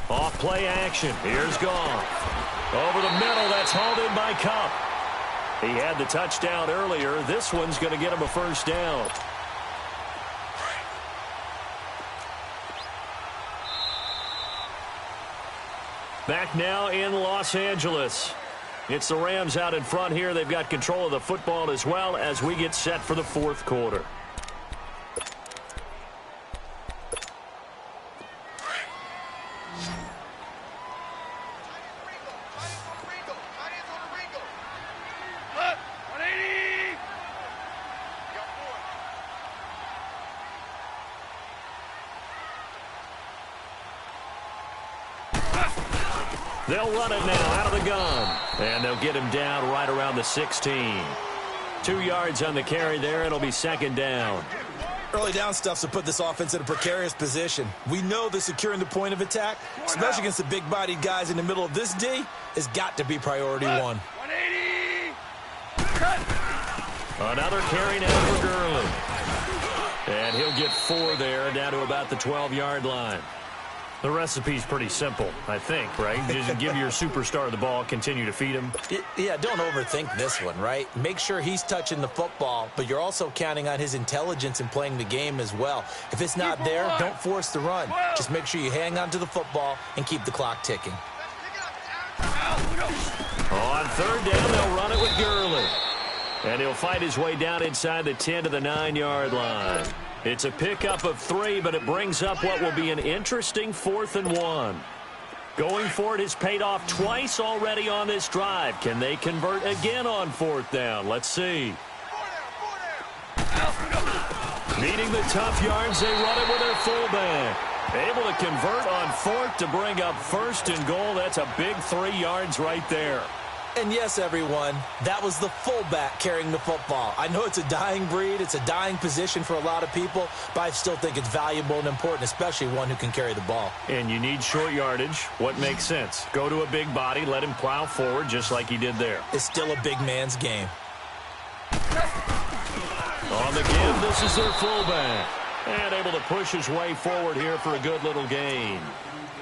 Off play action. Here's Goff. Over the middle, that's hauled in by Kupp. He had the touchdown earlier. This one's going to get him a first down. Back now in Los Angeles. It's the Rams out in front here. They've got control of the football as well as we get set for the 4th quarter. They'll run it now out of the gun. And they'll get him down right around the 16. 2 yards on the carry there. It'll be 2nd down. Early down stuff's to put this offense in a precarious position. We know that securing the point of attack, especially against the big-bodied guys in the middle of this D, has got to be priority 1. 180. Another carry now for Gurley. And he'll get 4 there, down to about the 12-yard line. The recipe's pretty simple, I think, right? Just give your superstar the ball, continue to feed him. Yeah, don't overthink this one, right? Make sure he's touching the football, but you're also counting on his intelligence in playing the game as well. If it's not there, don't force the run. Just make sure you hang on to the football and keep the clock ticking. On 3rd down, they'll run it with Gurley. And he'll fight his way down inside the 10 to the 9-yard line. It's a pickup of 3, but it brings up what will be an interesting 4th and 1. Going for it has paid off twice already on this drive. Can they convert again on 4th down? Let's see. Needing the tough yards, they run it with their fullback. Able to convert on 4th to bring up 1st and goal. That's a big 3 yards right there. And yes, everyone, that was the fullback carrying the football. I know it's a dying breed, it's a dying position for a lot of people, but I still think it's valuable and important, especially one who can carry the ball. And you need short yardage. What makes sense? Go to a big body, let him plow forward just like he did there. It's still a big man's game. On the give, this is their fullback. And able to push his way forward here for a good little gain.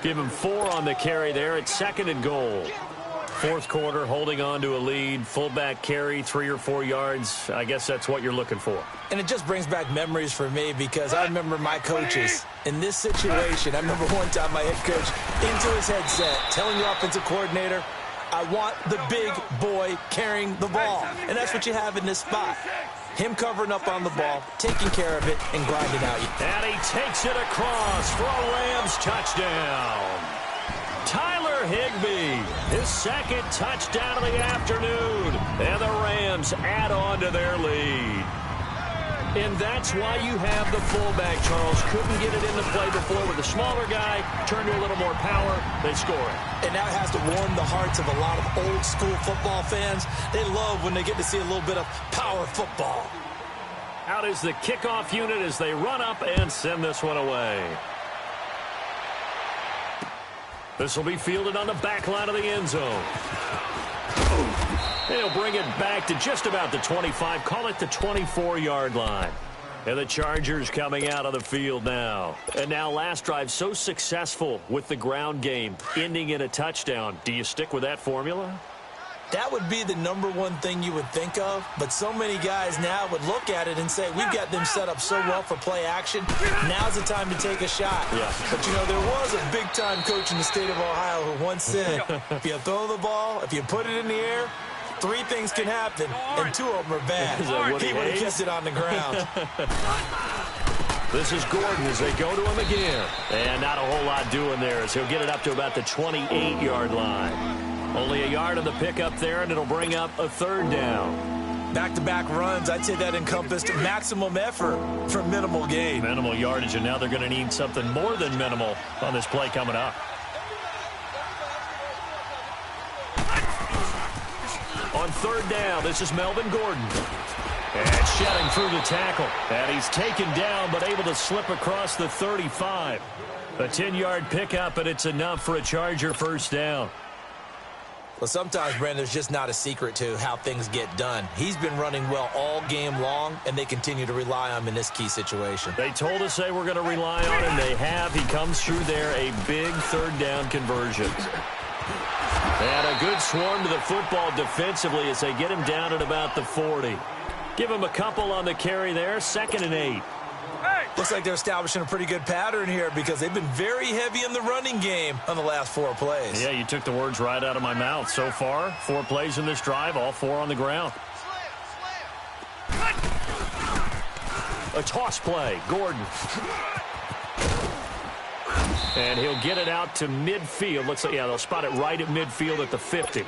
Give him 4 on the carry there. It's 2nd and goal. 4th quarter, holding on to a lead. Fullback carry, 3 or 4 yards. I guess that's what you're looking for. And it just brings back memories for me because I remember my coaches in this situation. I remember one time my head coach into his headset telling the offensive coordinator, I want the big boy carrying the ball. And that's what you have in this spot. Him covering up on the ball, taking care of it, and grinding out. And he takes it across for a Rams touchdown. Tyler Higbee, his 2nd touchdown of the afternoon. And the Rams add on to their lead. And that's why you have the fullback, Charles. Couldn't get it into play before with a smaller guy. Turned to a little more power. They score it. And that has to warm the hearts of a lot of old school football fans. They love when they get to see a little bit of power football. Out is the kickoff unit as they run up and send this one away. This will be fielded on the back line of the end zone. They'll bring it back to just about the 25. Call it the 24-yard line. And the Chargers coming out of the field now. And now last drive so successful with the ground game, ending in a touchdown. Do you stick with that formula? That would be the #1 thing you would think of, but so many guys now would look at it and say, we've got them set up so well for play action, now's the time to take a shot. Yeah. But, you know, there was a big-time coach in the state of Ohio who once said, if you throw the ball, if you put it in the air, 3 things can happen, and 2 of them are bad. He would have kept it on the ground. This is Gordon as they go to him again. And not a whole lot doing there as he'll get it up to about the 28-yard line. Only a yard on the pickup there, and it'll bring up a 3rd down. Back-to-back runs, I'd say that encompassed maximum effort for minimal gain. Minimal yardage, and now they're going to need something more than minimal on this play coming up. On 3rd down, this is Melvin Gordon. And shedding through the tackle. And he's taken down, but able to slip across the 35. A 10-yard pickup, and it's enough for a Charger 1st down. Well, sometimes, Brandon, there's just not a secret to how things get done. He's been running well all game long, and they continue to rely on him in this key situation. They told us they were going to rely on him. They have. He comes through there, a big 3rd down conversion. And a good swarm to the football defensively as they get him down at about the 40. Give him a couple on the carry there, 2nd and 8. Looks like they're establishing a pretty good pattern here because they've been very heavy in the running game on the last 4 plays. Yeah, you took the words right out of my mouth. So far, 4 plays in this drive, all 4 on the ground. A toss play, Gordon. And he'll get it out to midfield. Looks like, yeah, they'll spot it right at midfield at the 50.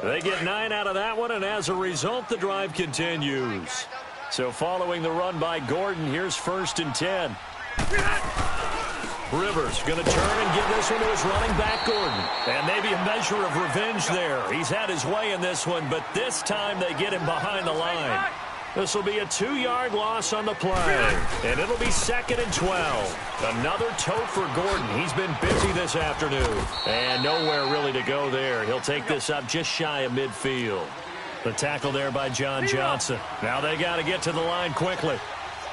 They get 9 out of that one, and as a result, the drive continues. So following the run by Gordon, here's 1st and 10. Rivers going to turn and give this one to his running back, Gordon. And maybe a measure of revenge there. He's had his way in this one, but this time they get him behind the line. This will be a 2-yard loss on the play, and it'll be 2nd and 12. Another tote for Gordon. He's been busy this afternoon, and nowhere really to go there. He'll take this up just shy of midfield. The tackle there by John Johnson. Now they got to get to the line quickly.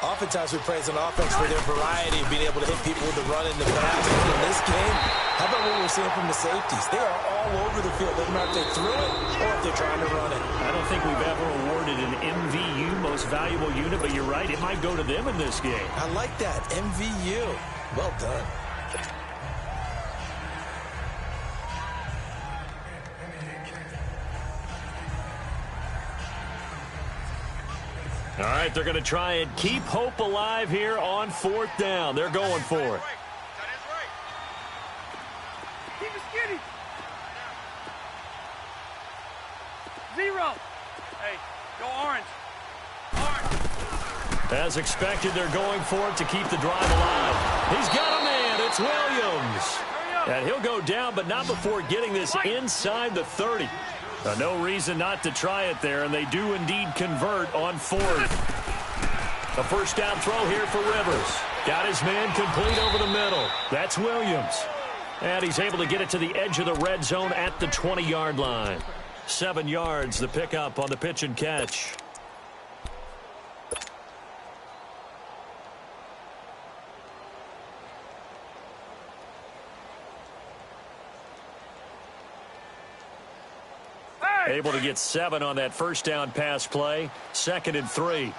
Oftentimes we praise an offense for their variety of being able to hit people with the run and the pass. In this game, how about what we're seeing from the safeties? They are all over the field. Doesn't matter if they threw it or if they're trying to run it. I don't think we've ever awarded an MVU, most valuable unit, but you're right. It might go to them in this game. I like that. MVU. Well done. All right, they're going to try and keep hope alive here on 4th down. They're going for it. Keep it skinny. 0. Hey, go orange. Orange. As expected, they're going for it to keep the drive alive. He's got a man. It's Williams. And he'll go down, but not before getting this inside the 30. No reason not to try it there, and they do indeed convert on 4th. A 1st down throw here for Rivers. Got his man complete over the middle. That's Williams. And he's able to get it to the edge of the red zone at the 20-yard line. 7 yards, the pickup on the pitch and catch. Able to get 7 on that 1st down pass play. 2nd and 3.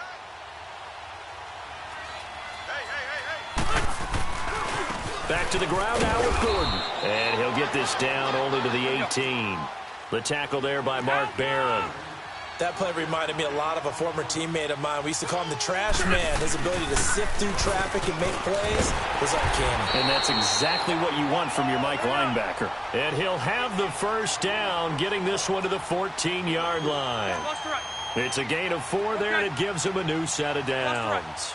Back to the ground now with Gordon. And he'll get this down only to the 18. The tackle there by Mark Barron. That play reminded me a lot of a former teammate of mine. We used to call him the trash man. His ability to sift through traffic and make plays was uncanny. And that's exactly what you want from your Mike linebacker. And he'll have the 1st down, getting this one to the 14-yard line. It's a gain of 4 there, and it gives him a new set of downs.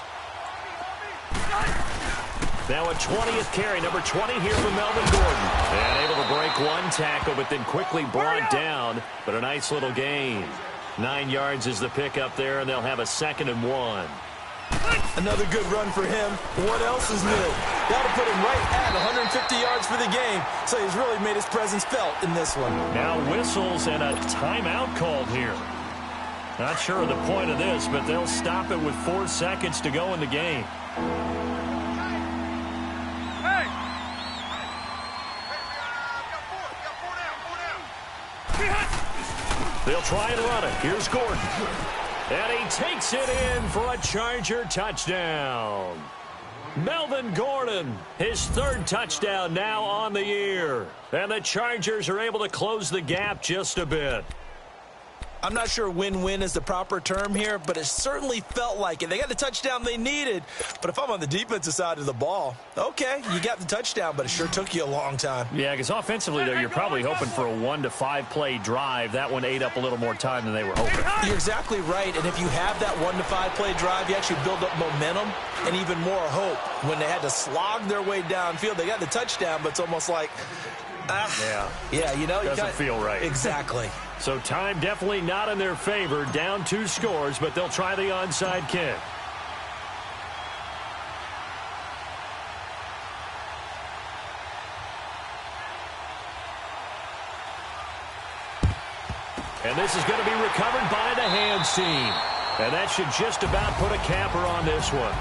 Now a 20th carry, number 20 here for Melvin Gordon. And able to break 1 tackle, but then quickly brought down. But a nice little gain. 9 yards is the pickup there, and they'll have a 2nd and 1. Another good run for him. What else is new? That'll put him right at 150 yards for the game, so he's really made his presence felt in this one. Now whistles and a timeout called here. Not sure of the point of this, but they'll stop it with 4 seconds to go in the game. They'll try and run it. Here's Gordon. And he takes it in for a Charger touchdown. Melvin Gordon, his 3rd touchdown now on the year. And the Chargers are able to close the gap just a bit. I'm not sure win-win is the proper term here, but it certainly felt like it. They got the touchdown they needed, but if I'm on the defensive side of the ball, okay, you got the touchdown, but it sure took you a long time. Yeah, because offensively, though, you're probably hoping for a 1 to 5 play drive. That one ate up a little more time than they were hoping. You're exactly right, and if you have that 1 to 5 play drive, you actually build up momentum and even more hope. When they had to slog their way downfield, they got the touchdown, but it's almost like, yeah, you know, doesn't feel right. Exactly. So time definitely not in their favor. Down 2 scores, but they'll try the onside kick. And this is going to be recovered by the hands team. And that should just about put a capper on this one.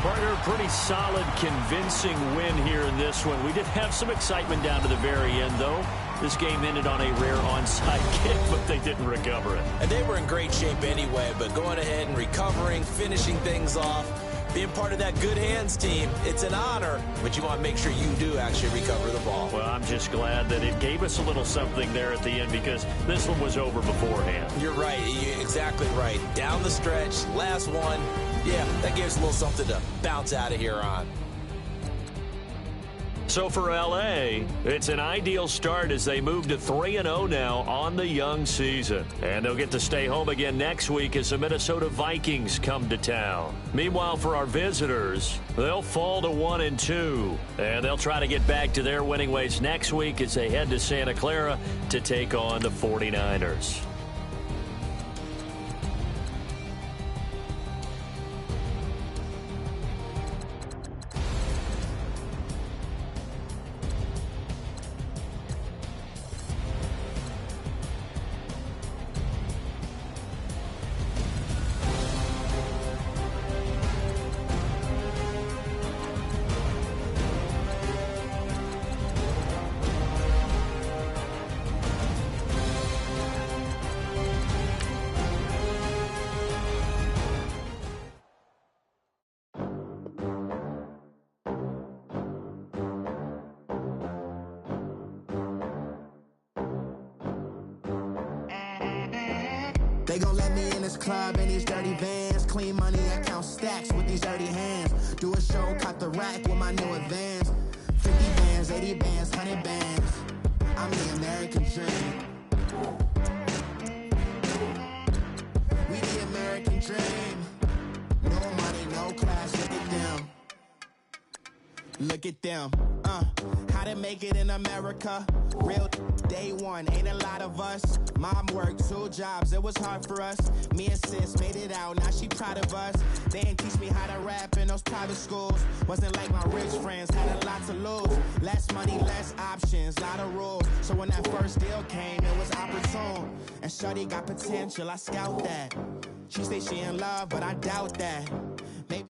Partner, pretty solid, convincing win here in this one. We did have some excitement down to the very end, though. This game ended on a rare onside kick, but they didn't recover it. And they were in great shape anyway, but going ahead and recovering, finishing things off, being part of that good hands team, it's an honor, but you want to make sure you do actually recover the ball. Well, I'm just glad that it gave us a little something there at the end because this one was over beforehand. You're right. You're exactly right. Down the stretch, last one. Yeah, that gives a little something to bounce out of here on. So for L.A., it's an ideal start as they move to 3-0 now on the young season. And they'll get to stay home again next week as the Minnesota Vikings come to town. Meanwhile, for our visitors, they'll fall to 1-2. And they'll try to get back to their winning ways next week as they head to Santa Clara to take on the 49ers. They gon' let me in this club in these dirty vans. Clean money, I count stacks with these dirty hands. Do a show, cop the rack with my new advance. 50 bands, 80 bands, 100 bands. I'm the American dream. We the American dream. No money, no class, look at them. Look at them, how to make it in America. Real day one, ain't a lot of us. Mom worked 2 jobs, it was hard for us. Me and sis made it out, now she proud of us. They didn't teach me how to rap in those private schools. Wasn't like my rich friends, had a lot to lose. Less money, less options, lot of rules. So when that first deal came, it was opportune. And shorty got potential, I scout that. She say she in love, but I doubt that. Maybe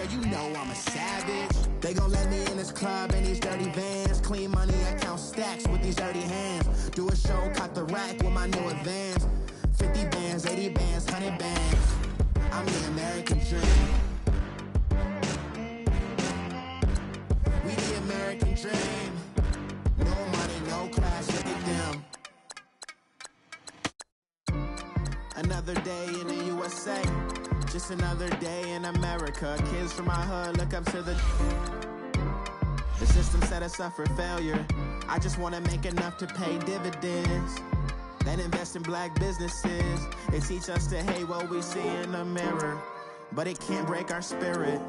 girl, you know I'm a savage. They gon' let me in this club in these dirty vans. Clean money, I count stacks with these dirty hands. Do a show, cut the rack with my new advance. 50 bands, 80 bands, 100 bands. I'm the American dream. We the American dream. No money, no class, look at them. Another day in the USA. Just another day in America. Kids from my hood look up to the system set us up for failure. I just wanna make enough to pay dividends. Then invest in black businesses. They teach us to hate what we see in the mirror, but it can't break our spirit.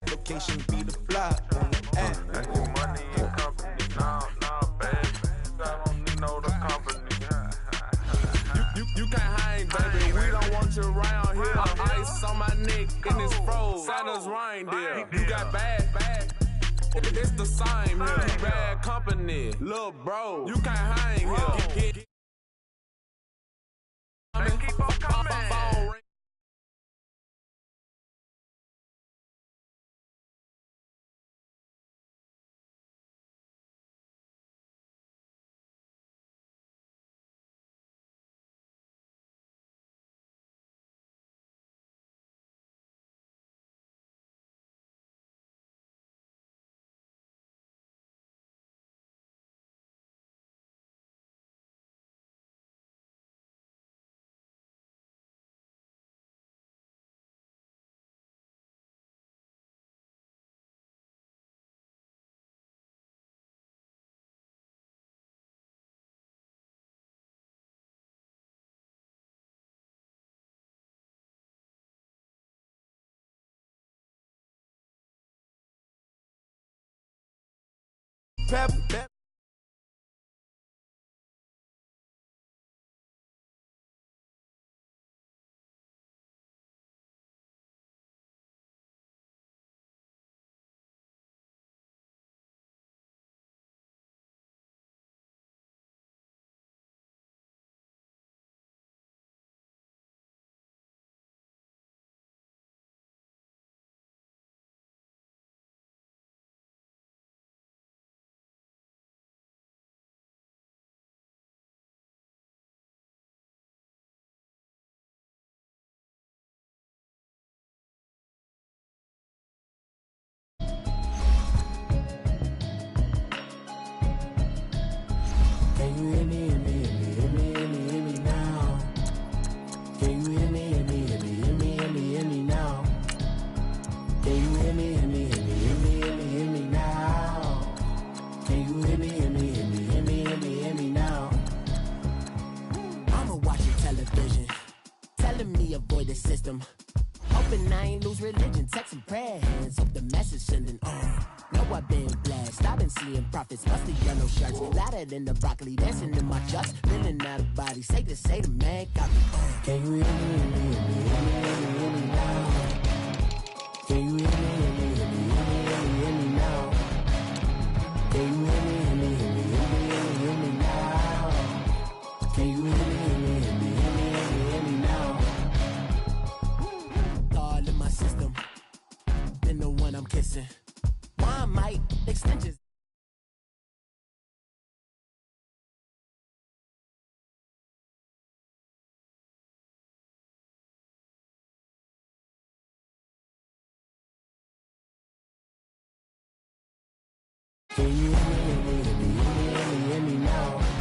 Location be the fly on the app. That's your money and company. Nah, baby. I don't need no the company. You can't hang, baby. We don't want you around here. Ice on my neck in this froze. Santa's reindeer. You got bad. It's the same here. You bad company. Lil' bro, you can't hang here. Keep on coming. Pep. Can you hear me, hear me now? Can you hear me, hear me now? Can you hear me, hear me now? Can you hear me, hear me now? I'ma watching television, telling me avoid the system. Hoping I ain't lose religion, texting prayer hands, hope the message sending on. Know I've been blessed, I've been seeing prophets, must the yellow shirts, louder than the broccoli, dancing in my chucks, feeling out of body, say the man, got me on. Can you hear me, hear me now? Can you hear me, hear me now? Can you hear me, hear me now? Can you hear me, hear me now? All in my system, been the one I'm kissing. Can you hear me now?